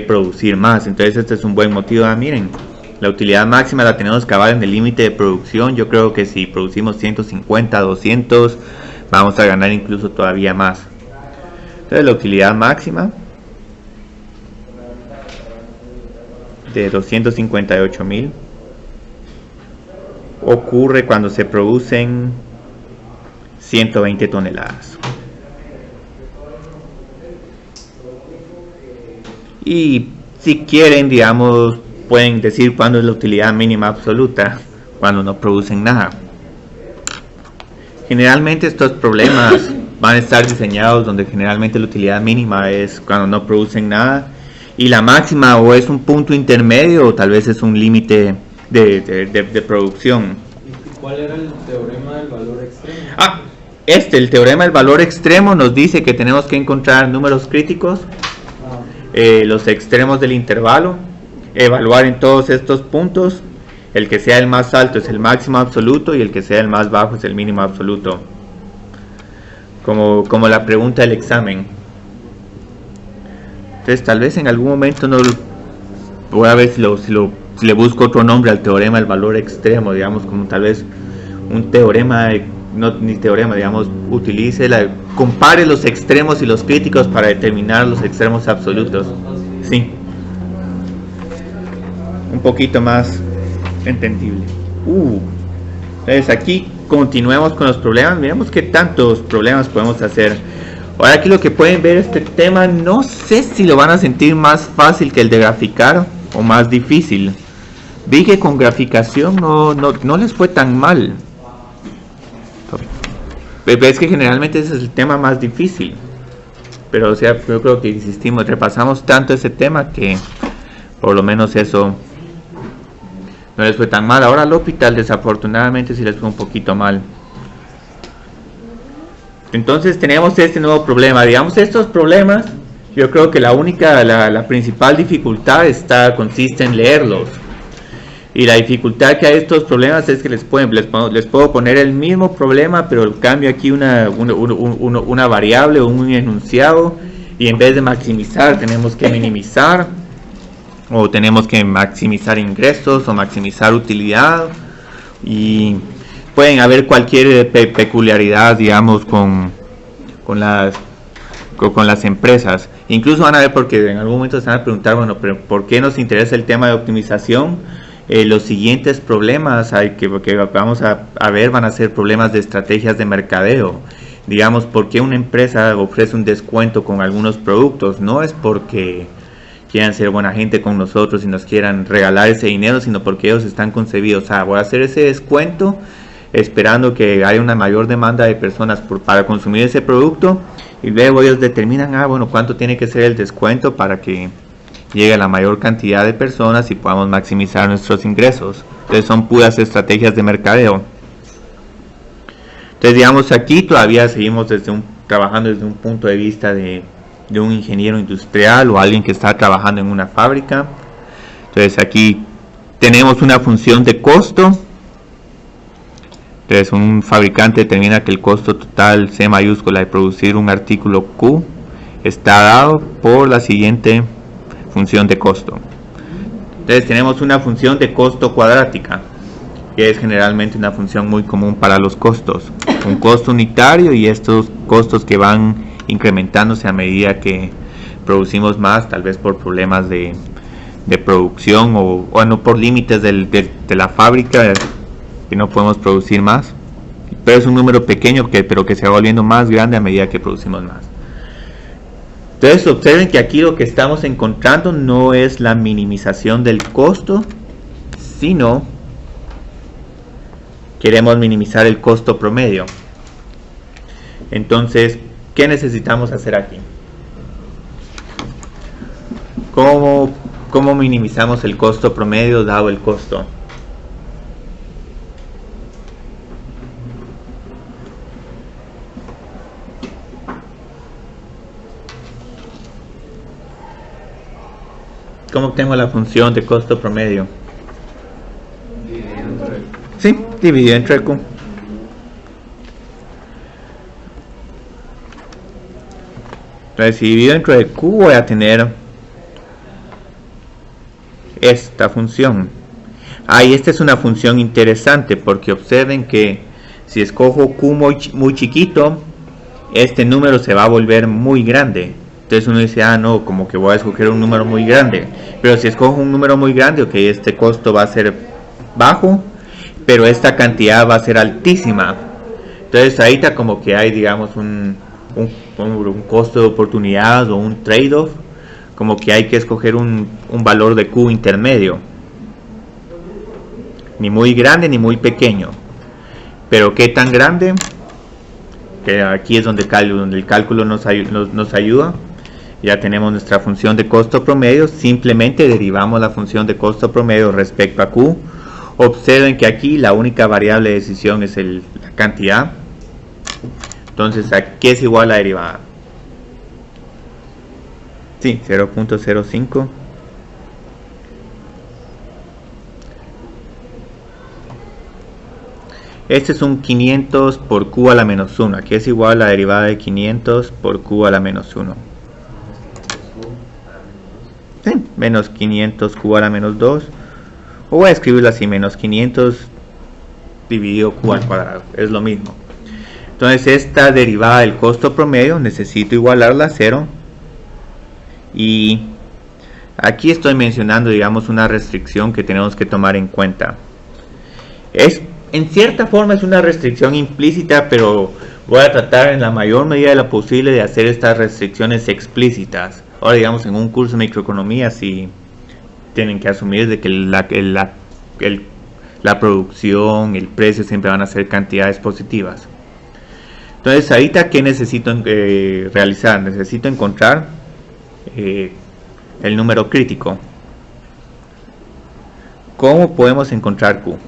producir más. Entonces este es un buen motivo. Miren, la utilidad máxima la tenemos que acabar en el límite de producción. Yo creo que si producimos 150, 200, vamos a ganar incluso todavía más. Entonces la utilidad máxima de 258.000 ocurre cuando se producen 120 toneladas. Y si quieren, digamos, pueden decir cuándo es la utilidad mínima absoluta, cuando no producen nada. Generalmente estos problemas van a estar diseñados donde generalmente la utilidad mínima es cuando no producen nada, y la máxima o es un punto intermedio o tal vez es un límite de producción. ¿Y cuál era el teorema del valor extremo? El teorema del valor extremo nos dice que tenemos que encontrar números críticos, los extremos del intervalo, evaluar en todos estos puntos, el que sea el más alto es el máximo absoluto y el que sea el más bajo es el mínimo absoluto, como la pregunta del examen. Entonces tal vez en algún momento no voy a ver si le busco otro nombre al teorema del valor extremo, digamos, como tal vez un teorema, digamos, compare los extremos y los críticos para determinar los extremos absolutos. Sí, un poquito más entendible. Entonces aquí continuemos con los problemas. Miremos qué tantos problemas podemos hacer. Ahora aquí lo que pueden ver, este tema no sé si lo van a sentir más fácil que el de graficar o más difícil. Vi que con graficación no les fue tan mal. Es que generalmente ese es el tema más difícil, pero o sea, yo creo que repasamos tanto ese tema que por lo menos eso no les fue tan mal. Ahora al hospital desafortunadamente sí les fue un poquito mal. Entonces tenemos este nuevo problema. Digamos, estos problemas, yo creo que la principal dificultad consiste en leerlos. Y la dificultad que hay de estos problemas es que les puedo poner el mismo problema, pero cambio aquí una variable o un enunciado, y en vez de maximizar tenemos que minimizar, o tenemos que maximizar ingresos o maximizar utilidad, y pueden haber cualquier peculiaridad, digamos, con las empresas. Incluso van a ver, porque en algún momento se van a preguntar, bueno, pero ¿por qué nos interesa el tema de optimización? Los siguientes problemas que vamos a ver van a ser problemas de estrategias de mercadeo. Digamos, ¿por qué una empresa ofrece un descuento con algunos productos? No es porque quieran ser buena gente con nosotros y nos quieran regalar ese dinero, sino porque ellos están concebidos. Voy a hacer ese descuento esperando que haya una mayor demanda de personas para consumir ese producto, y luego ellos determinan, bueno, cuánto tiene que ser el descuento para que llegue a la mayor cantidad de personas y podamos maximizar nuestros ingresos. Entonces son puras estrategias de mercadeo. Entonces, digamos, aquí todavía seguimos trabajando desde un punto de vista de un ingeniero industrial o alguien que está trabajando en una fábrica. Entonces aquí tenemos una función de costo. Entonces un fabricante determina que el costo total C mayúscula de producir un artículo Q está dado por la siguiente función de costo. Entonces tenemos una función de costo cuadrática, que es generalmente una función muy común para los costos. Un costo unitario y estos costos que van incrementándose a medida que producimos más, tal vez por problemas de producción o no, por límites de la fábrica, que no podemos producir más. Pero es un número pequeño pero que se va volviendo más grande a medida que producimos más. Entonces observen que aquí lo que estamos encontrando no es la minimización del costo, sino queremos minimizar el costo promedio. Entonces, ¿qué necesitamos hacer aquí? ¿Cómo minimizamos el costo promedio dado el costo? ¿Cómo obtengo la función de costo promedio? Sí, dividido entre Q. Entonces, si divido entre Q, voy a tener esta función. Y esta es una función interesante, porque observen que si escojo Q muy chiquito, este número se va a volver muy grande. Entonces uno dice, ah, no, como que voy a escoger un número muy grande. Pero si escojo un número muy grande, ok, este costo va a ser bajo, pero esta cantidad va a ser altísima. Entonces ahí está como que hay, digamos, un costo de oportunidad o un trade-off, como que hay que escoger un valor de Q intermedio. Ni muy grande ni muy pequeño. Pero ¿qué tan grande? Que aquí es donde el cálculo nos ayuda. Ya tenemos nuestra función de costo promedio, simplemente derivamos la función de costo promedio respecto a Q. Observen que aquí la única variable de decisión es la cantidad. Entonces, ¿a qué es igual la derivada? Sí, 0.05. Este es un 500 por Q a la menos 1. Aquí es igual la derivada de 500 por Q a la menos 1. Sí, menos 500 Q a la menos 2. O voy a escribirlo así, menos 500 dividido Q al cuadrado. Es lo mismo. Entonces esta derivada del costo promedio necesito igualarla a 0. Y aquí estoy mencionando, digamos, una restricción que tenemos que tomar en cuenta. En cierta forma es una restricción implícita, pero voy a tratar en la mayor medida de lo posible de hacer estas restricciones explícitas. Ahora, digamos, en un curso de microeconomía sí tienen que asumir de que la producción, el precio siempre van a ser cantidades positivas. Entonces, ahorita, ¿qué necesito realizar? Necesito encontrar el número crítico. ¿Cómo podemos encontrar Q?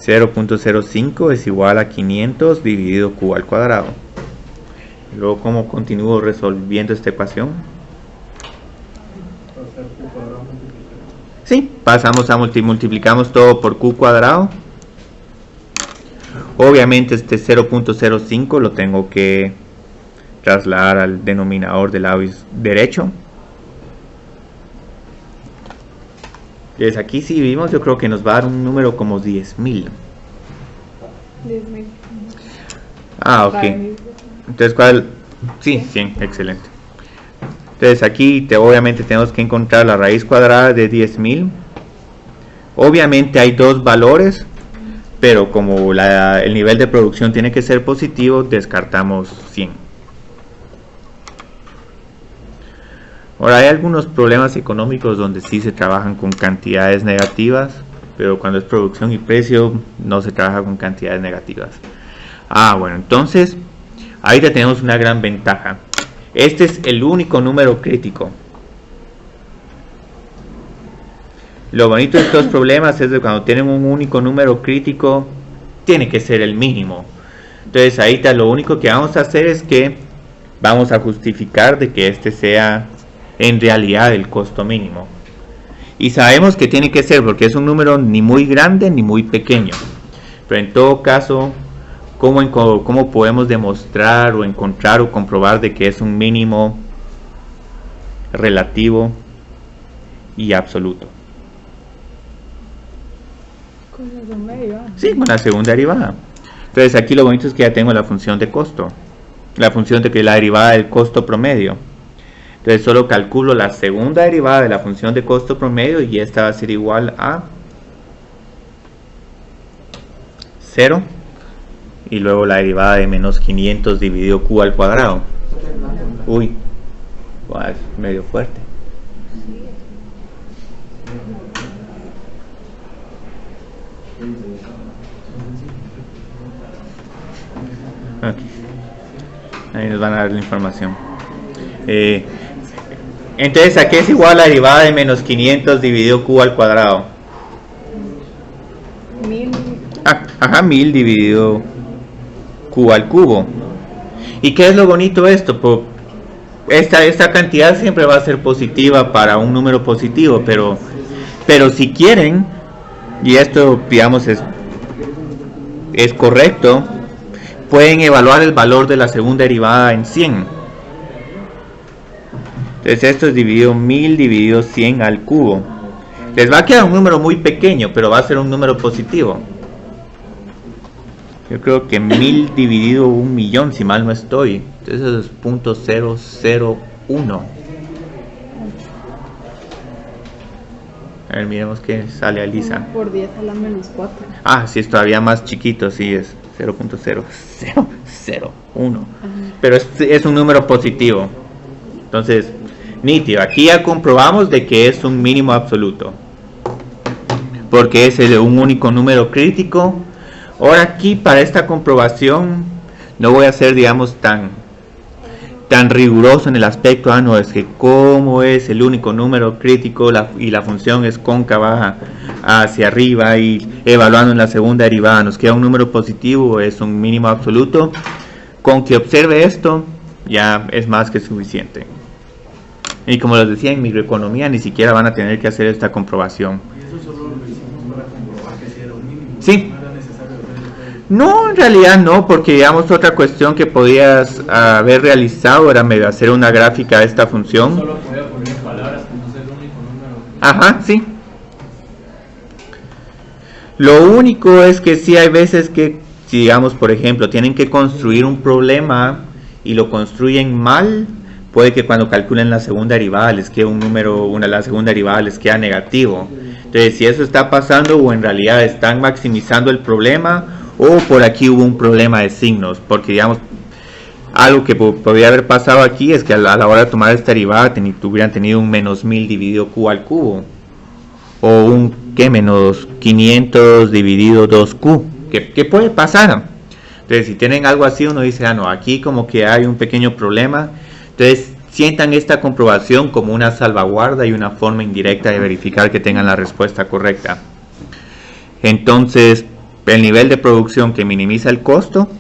.05 es igual a 500 dividido Q al cuadrado. Luego, ¿cómo continúo resolviendo esta ecuación? Sí, pasamos a multiplicamos todo por Q cuadrado. Obviamente este 0.05 lo tengo que trasladar al denominador del lado derecho. Entonces aquí si vimos, yo creo que nos va a dar un número como 10.000. 10.000. Ah, ok. Entonces, ¿cuál? Sí, 100, excelente. Entonces aquí obviamente tenemos que encontrar la raíz cuadrada de 10.000. Obviamente hay dos valores, pero como el nivel de producción tiene que ser positivo, descartamos 100. Ahora, hay algunos problemas económicos donde sí se trabajan con cantidades negativas, pero cuando es producción y precio no se trabaja con cantidades negativas. Ah, bueno, entonces ahí ya tenemos una gran ventaja. Este es el único número crítico. Lo bonito de estos problemas es que cuando tienen un único número crítico, tiene que ser el mínimo. Entonces ahí está, lo único que vamos a hacer es que vamos a justificar de que este sea en realidad el costo mínimo. Y sabemos que tiene que ser porque es un número ni muy grande ni muy pequeño. Pero en todo caso, ¿cómo podemos demostrar o encontrar o comprobar de que es un mínimo relativo y absoluto? Con la segunda derivada. Sí, con la segunda derivada. Entonces aquí lo bonito es que ya tengo la función de costo. La función de que la derivada del costo promedio. Entonces solo calculo la segunda derivada de la función de costo promedio y esta va a ser igual a 0. Y luego la derivada de menos 500 dividido Q al cuadrado. Uy, es medio fuerte. Okay. Ahí nos van a dar la información. Entonces, ¿a qué es igual la derivada de menos 500 dividido Q al cuadrado? 1000. Ajá, 1000 dividido Q al cubo. ¿Y qué es lo bonito de esto? Esta cantidad siempre va a ser positiva para un número positivo, pero si quieren, y esto digamos es correcto, pueden evaluar el valor de la segunda derivada en 100. Entonces esto es dividido 1000 dividido 100 al cubo. Les va a quedar un número muy pequeño, pero va a ser un número positivo. Yo creo que 1000 dividido 1.000.000, si mal no estoy. Entonces eso es .001. A ver, miremos qué sale a Lisa. Por 10 a la menos 4. Ah, sí, es todavía más chiquito, sí, es 0.0001. Pero es un número positivo. Entonces, nítido. Aquí ya comprobamos de que es un mínimo absoluto, porque es un único número crítico. Ahora aquí, para esta comprobación, no voy a ser, digamos, tan riguroso en el aspecto, no, es que como es el único número crítico y la función es cóncava hacia arriba y evaluando en la segunda derivada nos queda un número positivo, es un mínimo absoluto. Con que observe esto ya es más que suficiente. Y como les decía, en microeconomía ni siquiera van a tener que hacer esta comprobación. ¿Y eso solo lo hicimos para comprobar que si era un mínimo? Sí. ¿No era necesario hacer esto? No, en realidad no, porque digamos otra cuestión que podías haber realizado era medio hacer una gráfica de esta función. Solo podía poner palabras que no sea el único número. Ajá, sí. Lo único es que sí hay veces que, si digamos, por ejemplo, tienen que construir un problema y lo construyen mal, puede que cuando calculen la segunda derivada les quede un número, la segunda derivada les queda negativo. Entonces, si eso está pasando o en realidad están maximizando el problema o por aquí hubo un problema de signos, porque digamos, algo que podría haber pasado aquí es que a la hora de tomar esta derivada hubieran tenido un menos 1000 dividido q al cubo, o un menos 500 dividido 2q, que puede pasar. Entonces, si tienen algo así, uno dice, no, aquí como que hay un pequeño problema. Entonces, sientan esta comprobación como una salvaguarda y una forma indirecta de verificar que tengan la respuesta correcta. Entonces, el nivel de producción que minimiza el costo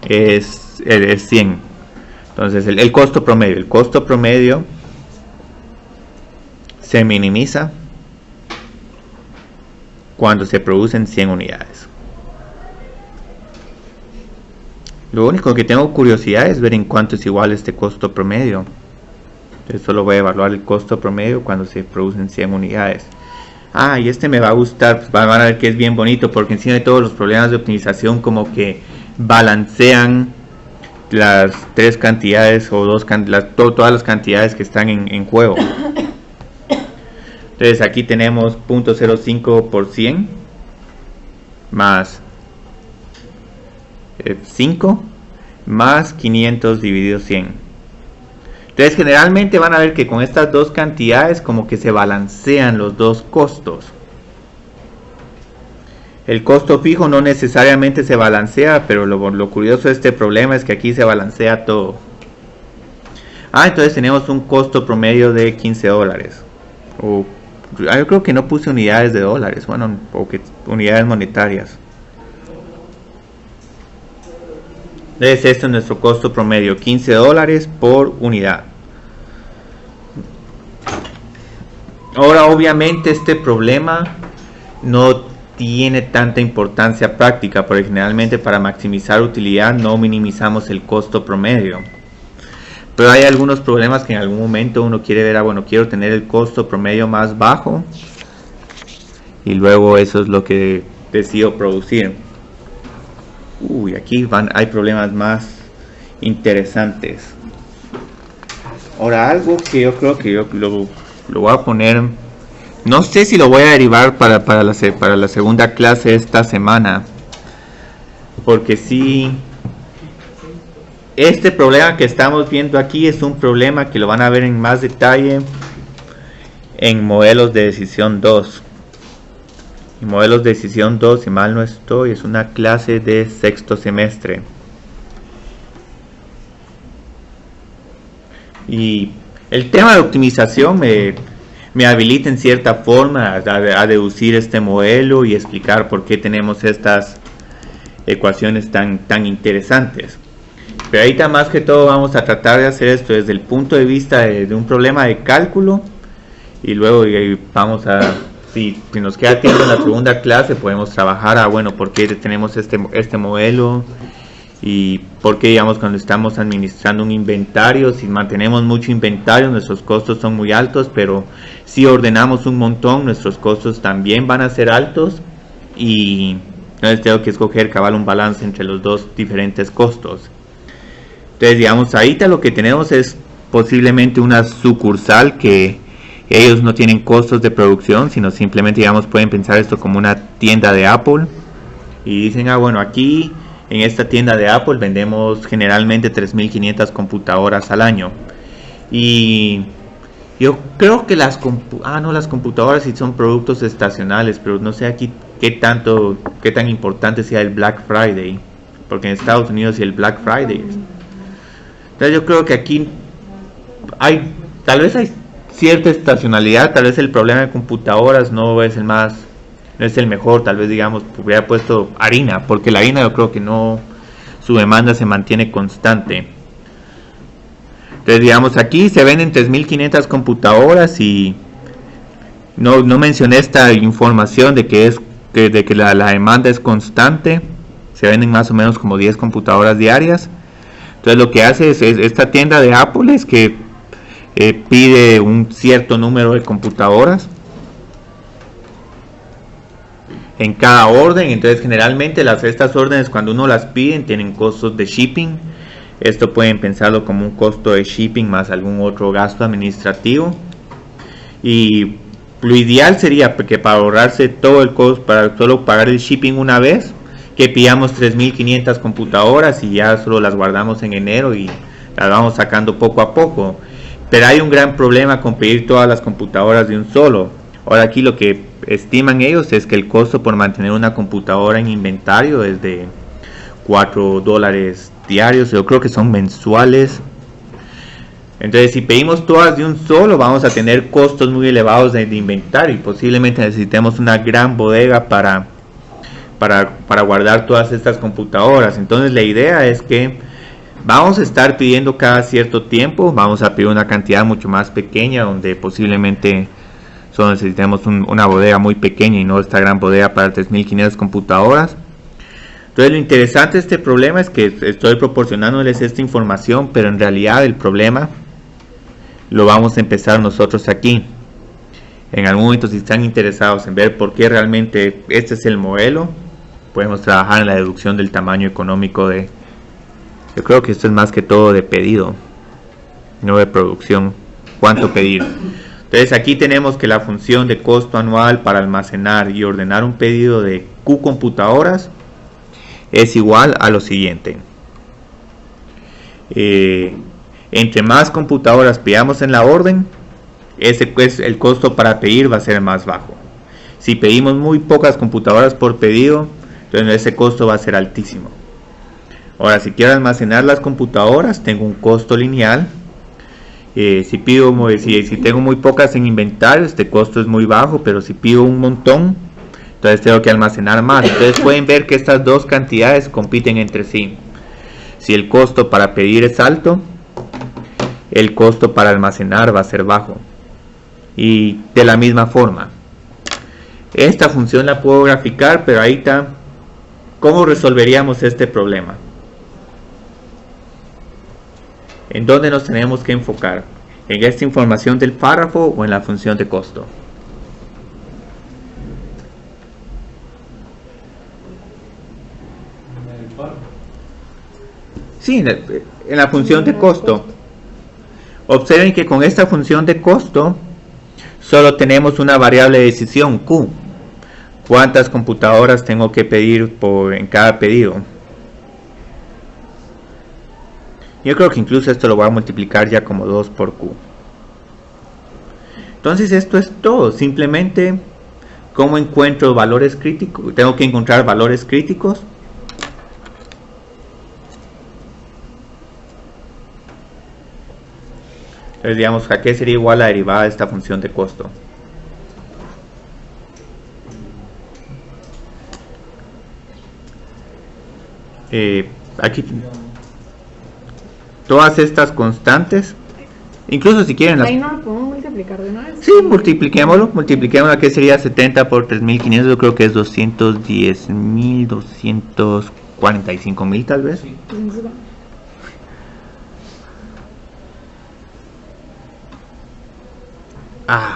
es 100. Entonces, el costo promedio se minimiza cuando se producen 100 unidades. Lo único que tengo curiosidad es ver en cuánto es igual este costo promedio. Entonces solo voy a evaluar el costo promedio cuando se producen 100 unidades. Y este me va a gustar, pues van a ver que es bien bonito, porque encima de todos los problemas de optimización como que balancean las tres cantidades o todas las cantidades que están en juego. Entonces aquí tenemos 0.05 por 100 más 5 más 500 dividido 100. Entonces generalmente van a ver que con estas dos cantidades como que se balancean los dos costos. El costo fijo no necesariamente se balancea, pero lo curioso de este problema es que aquí se balancea todo. Entonces tenemos un costo promedio de $15. Yo creo que no puse unidades de dólares, bueno, o que unidades monetarias. Entonces este es nuestro costo promedio, $15 por unidad. Ahora obviamente este problema no tiene tanta importancia práctica, porque generalmente para maximizar utilidad no minimizamos el costo promedio. Pero hay algunos problemas que en algún momento uno quiere ver, bueno, quiero tener el costo promedio más bajo y luego eso es lo que decido producir. Aquí hay problemas más interesantes. Ahora algo que yo creo que yo lo voy a poner, no sé si lo voy a derivar para la segunda clase esta semana, porque sí, este problema que estamos viendo aquí es un problema que lo van a ver en más detalle en modelos de decisión 2. Y modelos de decisión 2, si mal no estoy, es una clase de sexto semestre. Y el tema de optimización me habilita en cierta forma a deducir este modelo y explicar por qué tenemos estas ecuaciones tan interesantes. Pero ahorita más que todo vamos a tratar de hacer esto desde el punto de vista de un problema de cálculo, y luego vamos a, si nos queda tiempo en la segunda clase, podemos trabajar bueno, por qué tenemos este modelo y por qué, digamos, cuando estamos administrando un inventario, si mantenemos mucho inventario, nuestros costos son muy altos, pero si ordenamos un montón, nuestros costos también van a ser altos, y Entonces tengo que escoger cabal un balance entre los dos diferentes costos. Entonces digamos, ahorita lo que tenemos es posiblemente una sucursal que ellos no tienen costos de producción, sino simplemente digamos pueden pensar esto como una tienda de Apple y dicen, bueno, aquí en esta tienda de Apple vendemos generalmente 3.500 computadoras al año. Y yo creo que las computadoras sí son productos estacionales, pero no sé aquí qué tan importante sea el Black Friday, porque en Estados Unidos sí el Black Friday. Entonces yo creo que aquí tal vez hay cierta estacionalidad, tal vez el problema de computadoras no es el mejor, tal vez digamos hubiera puesto harina, porque la harina yo creo que no, su demanda se mantiene constante. Entonces digamos aquí se venden 3.500 computadoras y no mencioné esta información de que la demanda es constante. Se venden más o menos como 10 computadoras diarias. Entonces lo que hace es esta tienda de Apple es que pide un cierto número de computadoras en cada orden. Entonces generalmente estas órdenes cuando uno las pide tienen costos de shipping. Esto pueden pensarlo como un costo de shipping más algún otro gasto administrativo. Y lo ideal sería que para ahorrarse todo el costo, para solo pagar el shipping una vez, que pidamos 3.500 computadoras y ya solo las guardamos en enero y las vamos sacando poco a poco. Pero hay un gran problema con pedir todas las computadoras de un solo. Ahora aquí lo que estiman ellos es que el costo por mantener una computadora en inventario es de $4 diarios, yo creo que son mensuales. Entonces si pedimos todas de un solo vamos a tener costos muy elevados de inventario y posiblemente necesitemos una gran bodega para guardar todas estas computadoras. Entonces la idea es que vamos a estar pidiendo cada cierto tiempo, vamos a pedir una cantidad mucho más pequeña donde posiblemente solo necesitemos una bodega muy pequeña y no esta gran bodega para 3.500 computadoras. Entonces lo interesante de este problema es que estoy proporcionándoles esta información, pero en realidad el problema lo vamos a empezar nosotros aquí. En algún momento, si están interesados en ver por qué realmente este es el modelo, podemos trabajar en la deducción del tamaño económico yo creo que esto es más que todo de pedido, no de producción, cuánto pedir. Entonces aquí tenemos que la función de costo anual para almacenar y ordenar un pedido de Q computadoras es igual a lo siguiente. Entre más computadoras pidamos en la orden, el costo para pedir va a ser más bajo. Si pedimos muy pocas computadoras por pedido, entonces ese costo va a ser altísimo. Ahora, si quiero almacenar las computadoras, tengo un costo lineal. Si tengo muy pocas en inventario, este costo es muy bajo, pero si pido un montón, entonces tengo que almacenar más. Entonces pueden ver que estas dos cantidades compiten entre sí. Si el costo para pedir es alto, el costo para almacenar va a ser bajo. Y de la misma forma, esta función la puedo graficar, pero ahí está. ¿Cómo resolveríamos este problema? ¿En dónde nos tenemos que enfocar? ¿En esta información del párrafo o en la función de costo? Sí, en la función de costo. Observen que con esta función de costo solo tenemos una variable de decisión, Q. ¿Cuántas computadoras tengo que pedir en cada pedido? Yo creo que incluso esto lo voy a multiplicar ya como 2 por Q. Entonces esto es todo. Simplemente, ¿cómo encuentro valores críticos? Tengo que encontrar valores críticos. Entonces digamos, ¿a qué sería igual la derivada de esta función de costo? Aquí todas estas constantes, incluso si quieren ahí no lo podemos multiplicar de una vez. Sí, multipliquémoslo, que sería 70 por 3.500, yo creo que es 210.000, 245.000 tal vez. Sí.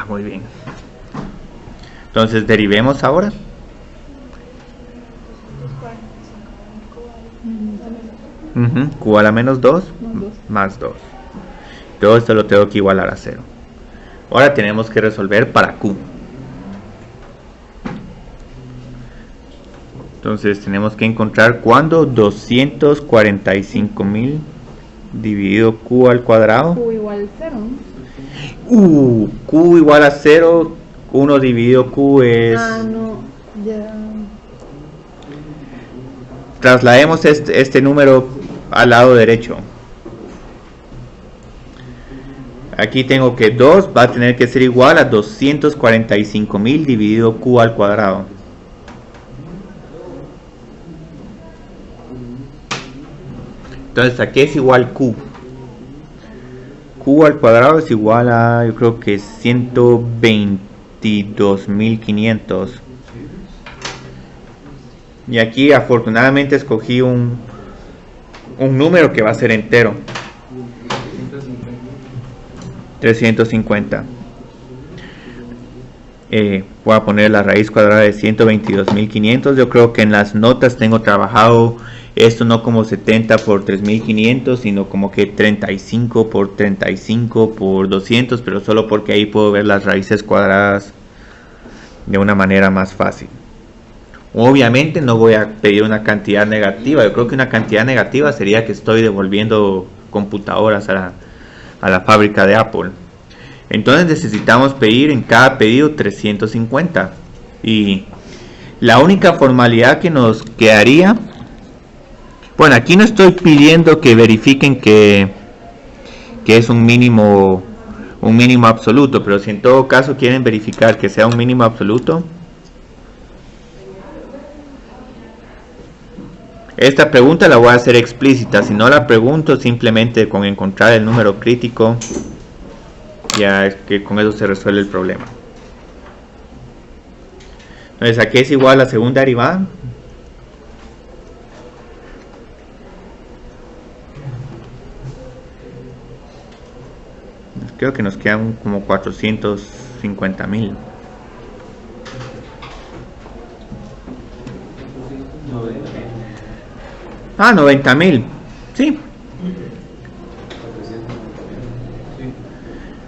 Muy bien. Entonces derivemos ahora. Q a la menos 2 Más 2. más 2. Todo esto lo tengo que igualar a 0. Ahora tenemos que resolver para Q. Entonces tenemos que encontrar cuando 245.000 dividido Q al cuadrado. Q igual 0, ¿no? Q igual a 0. 1 dividido Q es... Ah, no, ya. Traslademos este número al lado derecho. Aquí tengo que 2 va a tener que ser igual a 245.000 dividido Q al cuadrado. Entonces, ¿a qué es igual Q? Q al cuadrado es igual a, yo creo que 122.500. Y aquí afortunadamente escogí un número que va a ser entero. 350. Voy a poner la raíz cuadrada de 122.500. Yo creo que en las notas tengo trabajado esto no como 70 por 3.500, sino como que 35 por 35 por 200, pero solo porque ahí puedo ver las raíces cuadradas de una manera más fácil. Obviamente no voy a pedir una cantidad negativa. Yo creo que una cantidad negativa sería que estoy devolviendo computadoras a la fábrica de Apple. Entonces necesitamos pedir en cada pedido 350. Y la única formalidad que nos quedaría... Bueno, aquí no estoy pidiendo que verifiquen que es un mínimo absoluto, pero si en todo caso quieren verificar que sea un mínimo absoluto, esta pregunta la voy a hacer explícita. Si no la pregunto, simplemente con encontrar el número crítico, ya es que con eso se resuelve el problema. Entonces, aquí es igual a la segunda derivada. Creo que nos quedan como 450.000. Ah, 90.000. Sí.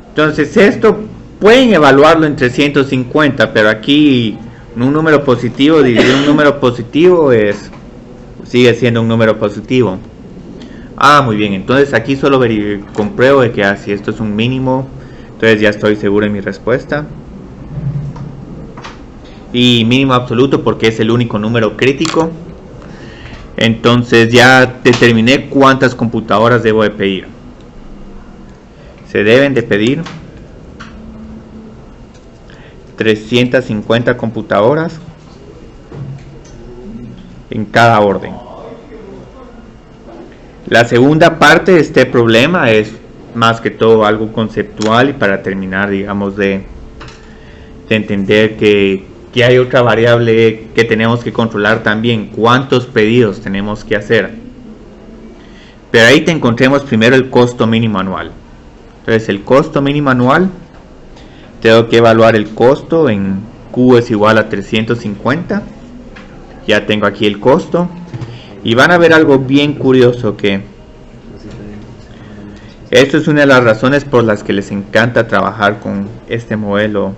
Entonces esto pueden evaluarlo en 350, pero aquí un número positivo dividir un número positivo sigue siendo un número positivo. Ah, muy bien. Entonces aquí solo compruebo de que si esto es un mínimo, entonces ya estoy seguro en mi respuesta. Y mínimo absoluto porque es el único número crítico. Entonces ya determiné cuántas computadoras debo de pedir. Se deben de pedir 350 computadoras en cada orden. La segunda parte de este problema es más que todo algo conceptual y para terminar, digamos, de entender que hay otra variable que tenemos que controlar también, cuántos pedidos tenemos que hacer. Pero ahí te encontremos primero el costo mínimo anual. Entonces el costo mínimo anual, tengo que evaluar el costo en Q es igual a 350. Ya tengo aquí el costo. Y van a ver algo bien curioso, que esto es una de las razones por las que les encanta trabajar con este modelo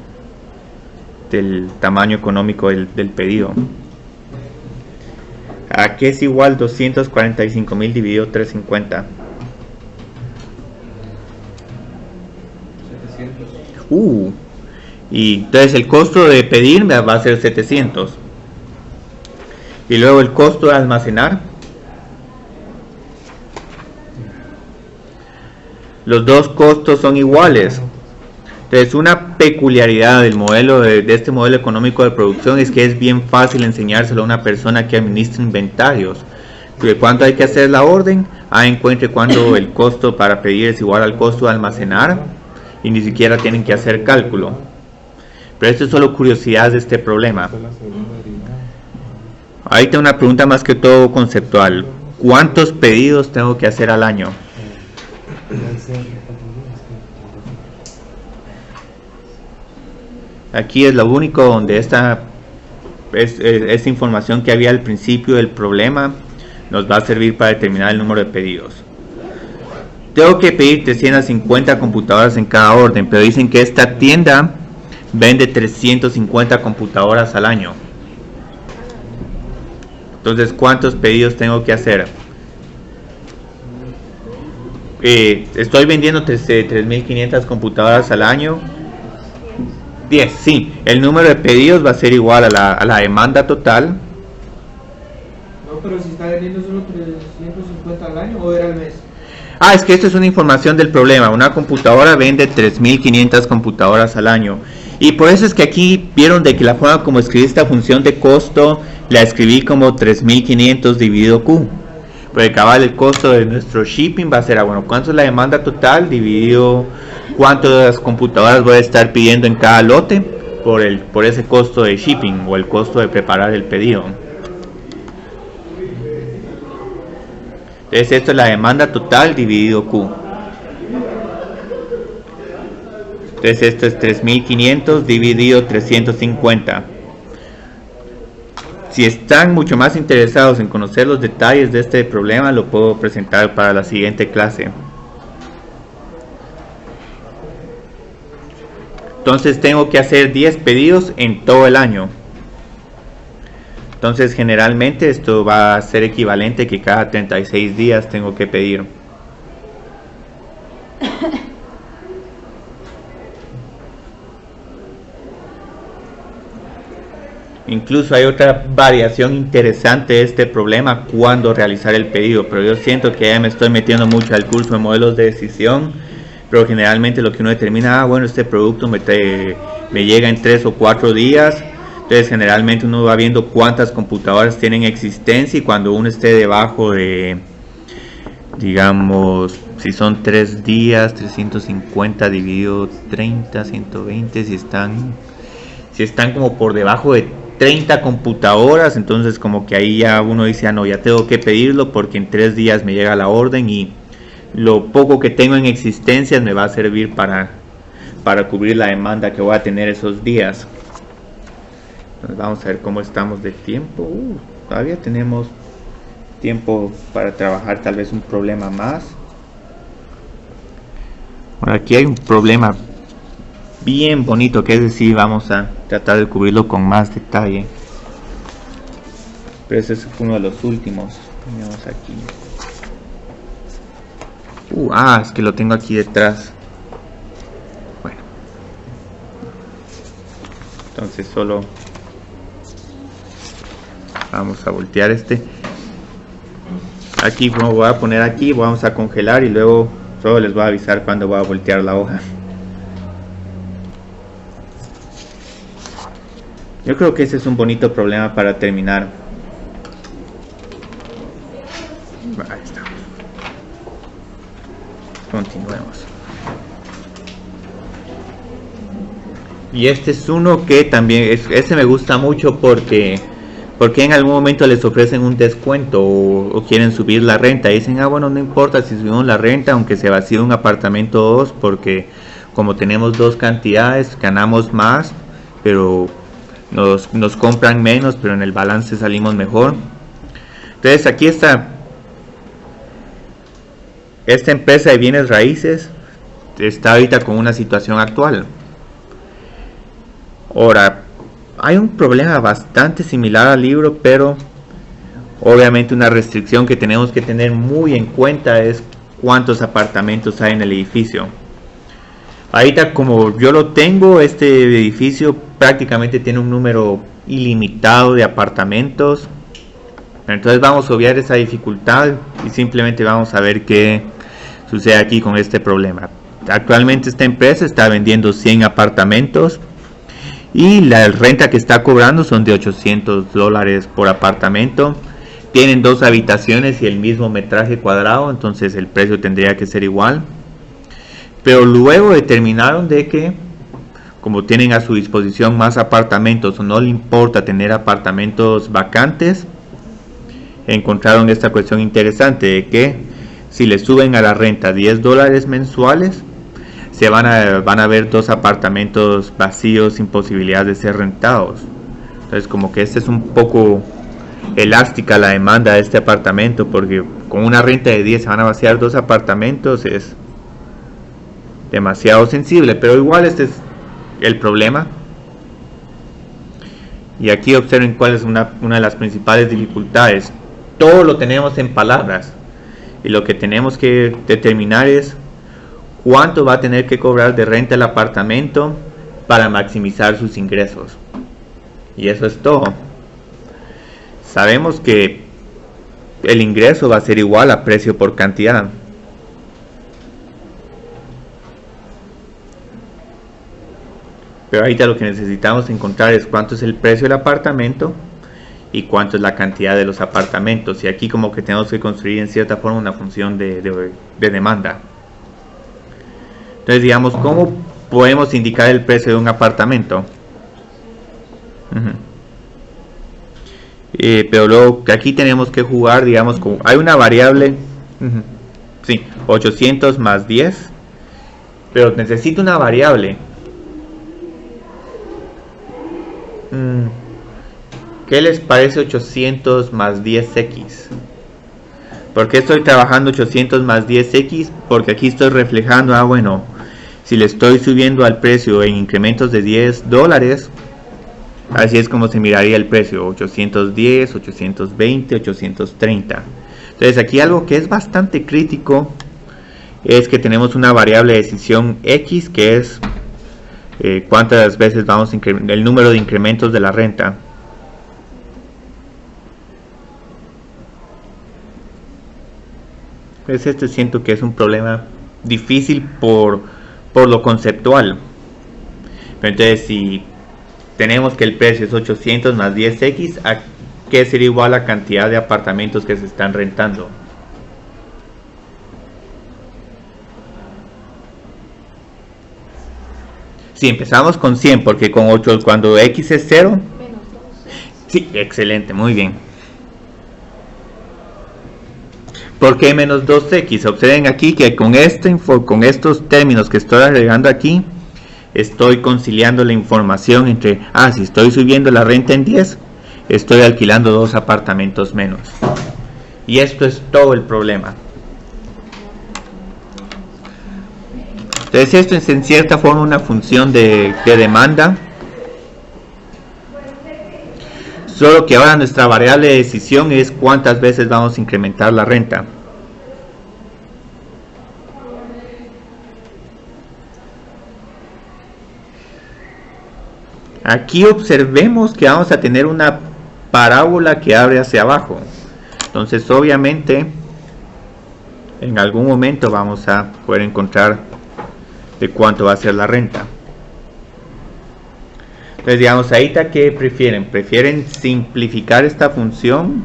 del tamaño económico del pedido. ¿A qué es igual 245.000 dividido 350? 700. Y entonces el costo de pedir va a ser 700. Y luego el costo de almacenar. Los dos costos son iguales. Entonces una peculiaridad del modelo de este modelo económico de producción es que es bien fácil enseñárselo a una persona que administra inventarios. Porque cuando hay que hacer la orden, encuentre cuando el costo para pedir es igual al costo de almacenar y ni siquiera tienen que hacer cálculo. Pero esto es solo curiosidad de este problema. Ahí tengo una pregunta más que todo conceptual. ¿Cuántos pedidos tengo que hacer al año? Aquí es lo único donde esta información que había al principio del problema nos va a servir para determinar el número de pedidos. Tengo que pedir 350 computadoras en cada orden, pero dicen que esta tienda vende 350 computadoras al año. Entonces, ¿cuántos pedidos tengo que hacer? Estoy vendiendo 3.500 computadoras al año. 10, sí. El número de pedidos va a ser igual a la demanda total. No, pero si está vendiendo solo 350 al año o era al mes. Ah, es que esto es una información del problema. Una computadora vende 3.500 computadoras al año. Y por eso es que aquí vieron de que la forma como escribí esta función de costo, la escribí como 3.500 dividido Q. Porque cabal, el costo de nuestro shipping va a ser, bueno, ¿cuánto es la demanda total dividido cuántas computadoras voy a estar pidiendo en cada lote por ese costo de shipping o el costo de preparar el pedido? Entonces esto es la demanda total dividido Q. Entonces esto es 3.500 dividido 350. Si están mucho más interesados en conocer los detalles de este problema, lo puedo presentar para la siguiente clase. Entonces tengo que hacer 10 pedidos en todo el año. Entonces generalmente esto va a ser equivalente que cada 36 días tengo que pedir. Incluso hay otra variación interesante de este problema cuando realizar el pedido, pero yo siento que ya me estoy metiendo mucho al curso de modelos de decisión, pero generalmente lo que uno determina, bueno, este producto me llega en 3 o 4 días, entonces generalmente uno va viendo cuántas computadoras tienen existencia y cuando uno esté debajo de, digamos, si son 3 días, 350 dividido 30, 120, si están como por debajo de 30 computadoras, entonces como que ahí ya uno dice, ah, no, ya tengo que pedirlo porque en 3 días me llega la orden y lo poco que tengo en existencia me va a servir para cubrir la demanda que voy a tener esos días. Entonces vamos a ver cómo estamos de tiempo. Todavía tenemos tiempo para trabajar tal vez un problema más. Bueno, aquí hay un problema bien bonito, que es decir, vamos a tratar de cubrirlo con más detalle, pero ese es uno de los últimos. Tenemos aquí, es que lo tengo aquí detrás. Bueno, entonces solo vamos a voltear aquí, como voy a poner aquí, vamos a congelar y luego solo les voy a avisar cuando voy a voltear la hoja. Yo creo que ese es un bonito problema para terminar. Ahí estamos. Continuemos. Y este es uno que también, este me gusta mucho porque en algún momento les ofrecen un descuento o quieren subir la renta. Y dicen, bueno, no importa si subimos la renta, aunque se vacíe un apartamento o dos, porque como tenemos dos cantidades, ganamos más, pero nos compran menos, pero en el balance salimos mejor. Entonces aquí está esta empresa de bienes raíces, está ahorita con una situación actual. Ahora, hay un problema bastante similar al libro, pero obviamente una restricción que tenemos que tener muy en cuenta es cuántos apartamentos hay en el edificio. Ahorita, como yo lo tengo, este edificio prácticamente tiene un número ilimitado de apartamentos. Entonces vamos a obviar esa dificultad y simplemente vamos a ver qué sucede aquí con este problema. Actualmente esta empresa está vendiendo 100 apartamentos y la renta que está cobrando son de $800 por apartamento. Tienen 2 habitaciones y el mismo metraje cuadrado, entonces el precio tendría que ser igual. Pero luego determinaron de que, como tienen a su disposición más apartamentos o no le importa tener apartamentos vacantes, encontraron esta cuestión interesante de que si le suben a la renta $10 mensuales, se van a ver 2 apartamentos vacíos sin posibilidad de ser rentados. Entonces como que este es un poco elástica la demanda de este apartamento, porque con una renta de 10 se van a vaciar 2 apartamentos, es demasiado sensible, pero igual este es el problema. Y aquí observen cuál es una de las principales dificultades. Todo lo tenemos en palabras y lo que tenemos que determinar es cuánto va a tener que cobrar de renta el apartamento para maximizar sus ingresos. Y eso es todo. Sabemos que el ingreso va a ser igual a precio por cantidad. Pero ahorita lo que necesitamos encontrar es cuánto es el precio del apartamento y cuánto es la cantidad de los apartamentos. Y aquí como que tenemos que construir en cierta forma una función de demanda. Entonces digamos, ¿cómo podemos indicar el precio de un apartamento? Pero luego aquí tenemos que jugar, digamos, hay una variable, sí, 800 más 10, pero necesito una variable. ¿Qué les parece 800 más 10x? ¿Por qué estoy trabajando 800 más 10x? Porque aquí estoy reflejando, bueno, si le estoy subiendo al precio en incrementos de $10, así es como se miraría el precio, 810, 820, 830. Entonces aquí algo que es bastante crítico es que tenemos una variable de decisión x, que es cuántas veces vamos a incrementar el número de incrementos de la renta. Pues siento que es un problema difícil por lo conceptual. Pero entonces si tenemos que el precio es 800 más 10x, ¿a qué sería igual la cantidad de apartamentos que se están rentando? Si empezamos con 100, porque con 8, cuando x es 0, sí, excelente, muy bien. ¿Por qué menos 2x? Observen aquí que con estos términos que estoy agregando aquí, estoy conciliando la información entre, si estoy subiendo la renta en 10, estoy alquilando 2 apartamentos menos. Y esto es todo el problema. Entonces esto es en cierta forma una función de demanda. Solo que ahora nuestra variable de decisión es cuántas veces vamos a incrementar la renta. Aquí observemos que vamos a tener una parábola que abre hacia abajo. Entonces obviamente en algún momento vamos a poder encontrar de cuánto va a ser la renta. Entonces digamos, ahorita ¿qué prefieren? ¿Prefieren simplificar esta función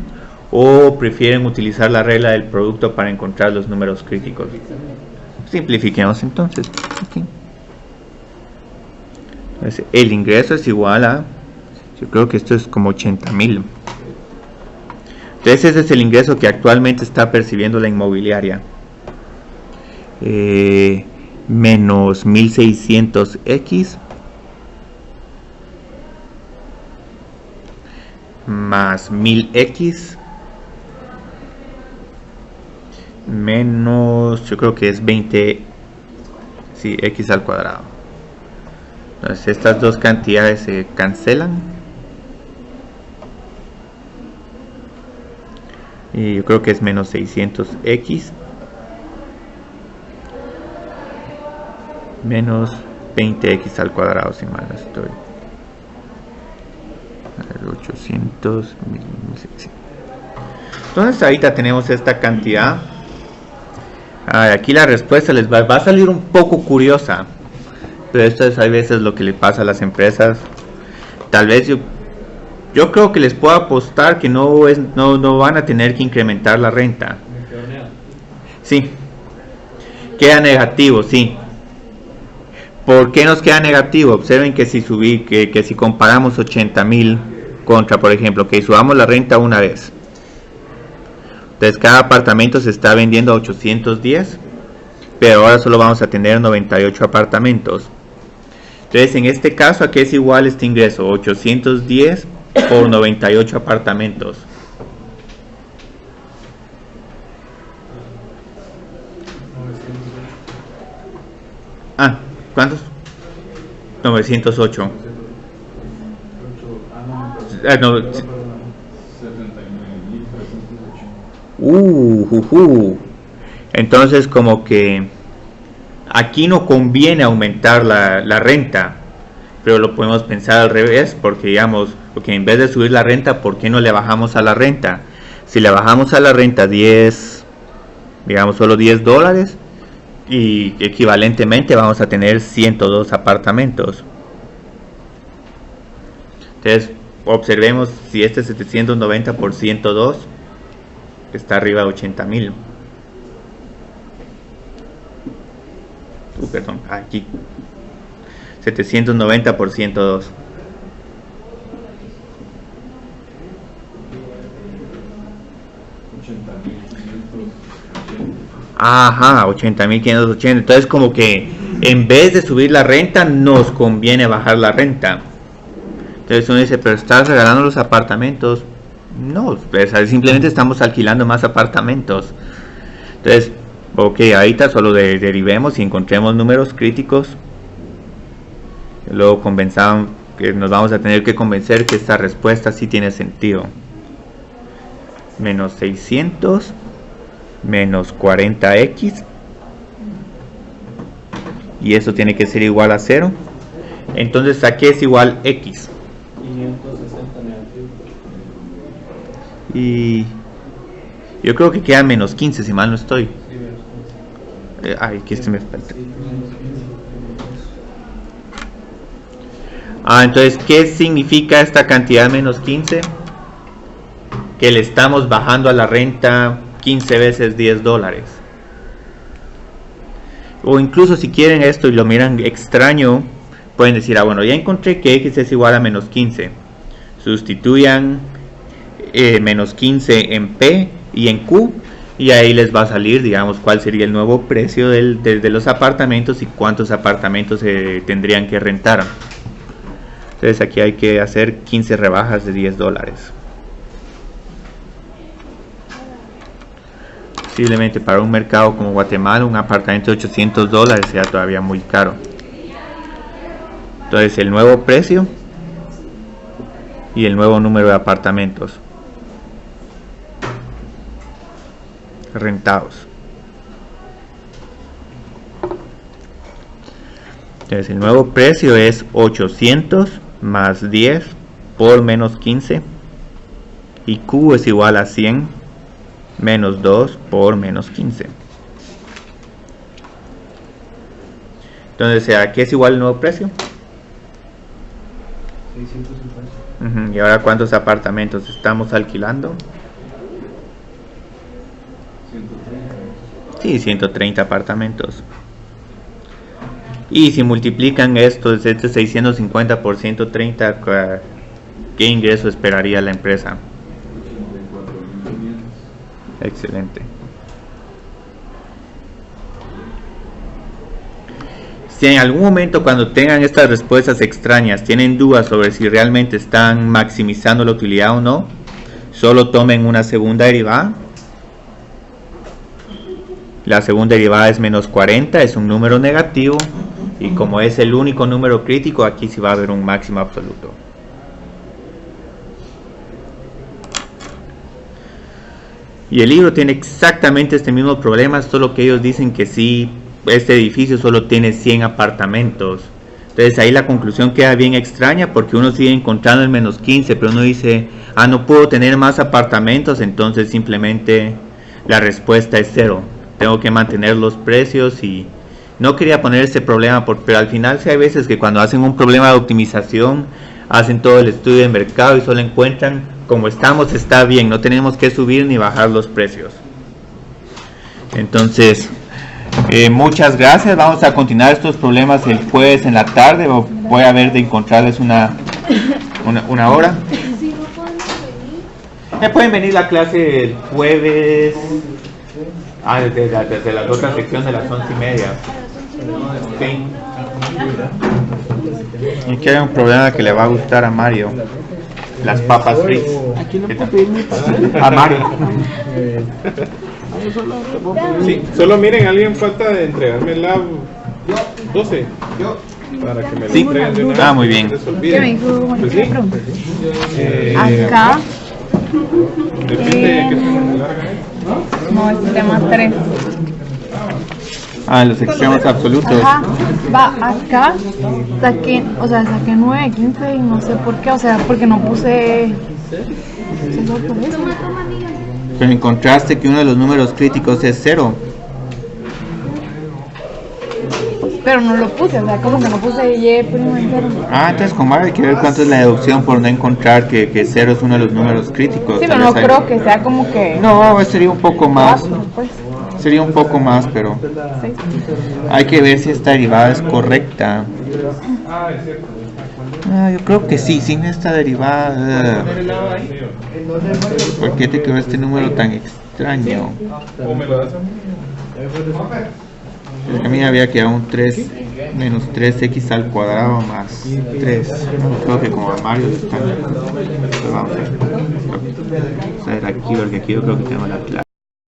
o prefieren utilizar la regla del producto para encontrar los números críticos? Simplifiquemos entonces. Okay. Entonces, el ingreso es igual a, yo creo que esto es como 80,000. Entonces ese es el ingreso que actualmente está percibiendo la inmobiliaria. Menos 1600x más 1000x menos, yo creo que es 20, sí, x al cuadrado. Entonces estas dos cantidades se cancelan y yo creo que es menos 600x menos 20x al cuadrado, si mal no estoy. 800. Entonces ahorita tenemos esta cantidad. Aquí la respuesta les va a salir un poco curiosa, pero esto es a veces lo que le pasa a las empresas. Tal vez yo creo que les puedo apostar que no van a tener que incrementar la renta. Sí, queda negativo, sí. ¿Por qué nos queda negativo? Observen que si si comparamos 80,000 contra, por ejemplo, que subamos la renta una vez. Entonces cada apartamento se está vendiendo a 810, pero ahora solo vamos a tener 98 apartamentos. Entonces en este caso, ¿a qué es igual este ingreso? 810 por 98 apartamentos. Ah, ¿cuántos? 908. No. Entonces como que aquí no conviene aumentar la renta, pero lo podemos pensar al revés, porque digamos, porque en vez de subir la renta, ¿por qué no le bajamos a la renta? Si le bajamos a la renta 10, digamos solo $10, y equivalentemente vamos a tener 102 apartamentos. Entonces observemos si este 790 por 102 está arriba de 80,000. Perdón, aquí 790 por 102. Ajá, 80,580. Entonces como que en vez de subir la renta nos conviene bajar la renta. Entonces uno dice, pero estás regalando los apartamentos. No, pues simplemente estamos alquilando más apartamentos. Entonces, ok, ahorita solo derivemos y encontremos números críticos. Luego convenzamos que nos vamos a tener que convencer que esta respuesta sí tiene sentido. Menos 600 menos 40x, y eso tiene que ser igual a 0. Entonces aquí es igual x, 560 negativo. y yo creo que queda menos 15 si mal no estoy. Ay, que este me falta. Entonces, ¿qué significa esta cantidad menos 15? Que le estamos bajando a la renta 15 veces $10. O incluso si quieren esto y lo miran extraño, pueden decir, bueno, ya encontré que x es igual a menos 15. Sustituyan menos 15 en P y en Q, y ahí les va a salir, digamos, cuál sería el nuevo precio de los apartamentos y cuántos apartamentos se tendrían que rentar. Entonces aquí hay que hacer 15 rebajas de $10. Posiblemente para un mercado como Guatemala un apartamento de $800 sea todavía muy caro. Entonces el nuevo precio y el nuevo número de apartamentos rentados. Entonces el nuevo precio es 800 más 10 por menos 15, y Q es igual a 100 menos 2 por menos 15. Entonces, ¿a qué es igual el nuevo precio? 650. ¿Y ahora cuántos apartamentos estamos alquilando? 130. Sí, 130 apartamentos. Y si multiplican esto, este 650 por 130, ¿qué ingreso esperaría la empresa? 84.500. Excelente. Si en algún momento cuando tengan estas respuestas extrañas tienen dudas sobre si realmente están maximizando la utilidad o no, solo tomen una segunda derivada. La segunda derivada es menos 40, es un número negativo, y como es el único número crítico, aquí sí va a haber un máximo absoluto. Y el libro tiene exactamente este mismo problema, solo que ellos dicen que sí, este edificio solo tiene 100 apartamentos. Entonces ahí la conclusión queda bien extraña, porque uno sigue encontrando el menos 15, pero uno dice, no puedo tener más apartamentos, entonces simplemente la respuesta es 0. Tengo que mantener los precios, y no quería poner este problema, pero al final sí hay veces que cuando hacen un problema de optimización, hacen todo el estudio de mercado y solo encuentran, como estamos está bien, no tenemos que subir ni bajar los precios. Entonces, muchas gracias. Vamos a continuar estos problemas el jueves en la tarde. Voy a ver de encontrarles una hora. ¿Me pueden venir la clase el jueves? Desde la otra sección de las 11:30. Sí. Y que hay un problema que le va a gustar a Mario. Las papas fritas. Aquí no puedo pedir mi A Mario. Sí, solo miren, alguien falta de entregarme el lab. 12. Yo. Para que me lo Sí. entreguen de una Ah, vez muy y bien. no se ¿Qué me olviden. dijo? Bueno, Pues ¿qué sí. pregunta? Eh, Acá, Depende de qué tan larga es. no, es tema 3. Ah, los extremos absolutos. Ajá, va acá, saqué 9, 15 y no sé por qué, o sea, porque no puse. ¿Solo por eso? Pero encontraste que uno de los números críticos es 0. Pero no lo puse, o sea, como que no puse Y primo entero. Ah, entonces como hay que ver cuánto es la deducción por no encontrar que 0 es uno de los números críticos. Sí, Tal pero no vez hay- creo que sea como que. No, sería un poco más. 4, pues. Sería un poco más, pero 6. hay que ver si esta derivada es correcta. Ah, es cierto. Ah, yo creo que sí, sin esta derivada. Poner el lado ahí. ¿En dónde fue? ¿Por qué te quedó este número tan extraño? ¿O me lo das a mí? A mí había quedado un 3 menos 3x al cuadrado más 3. Creo que como Mario está. Pues vamos a ver aquí porque aquí yo creo que tengo la clave.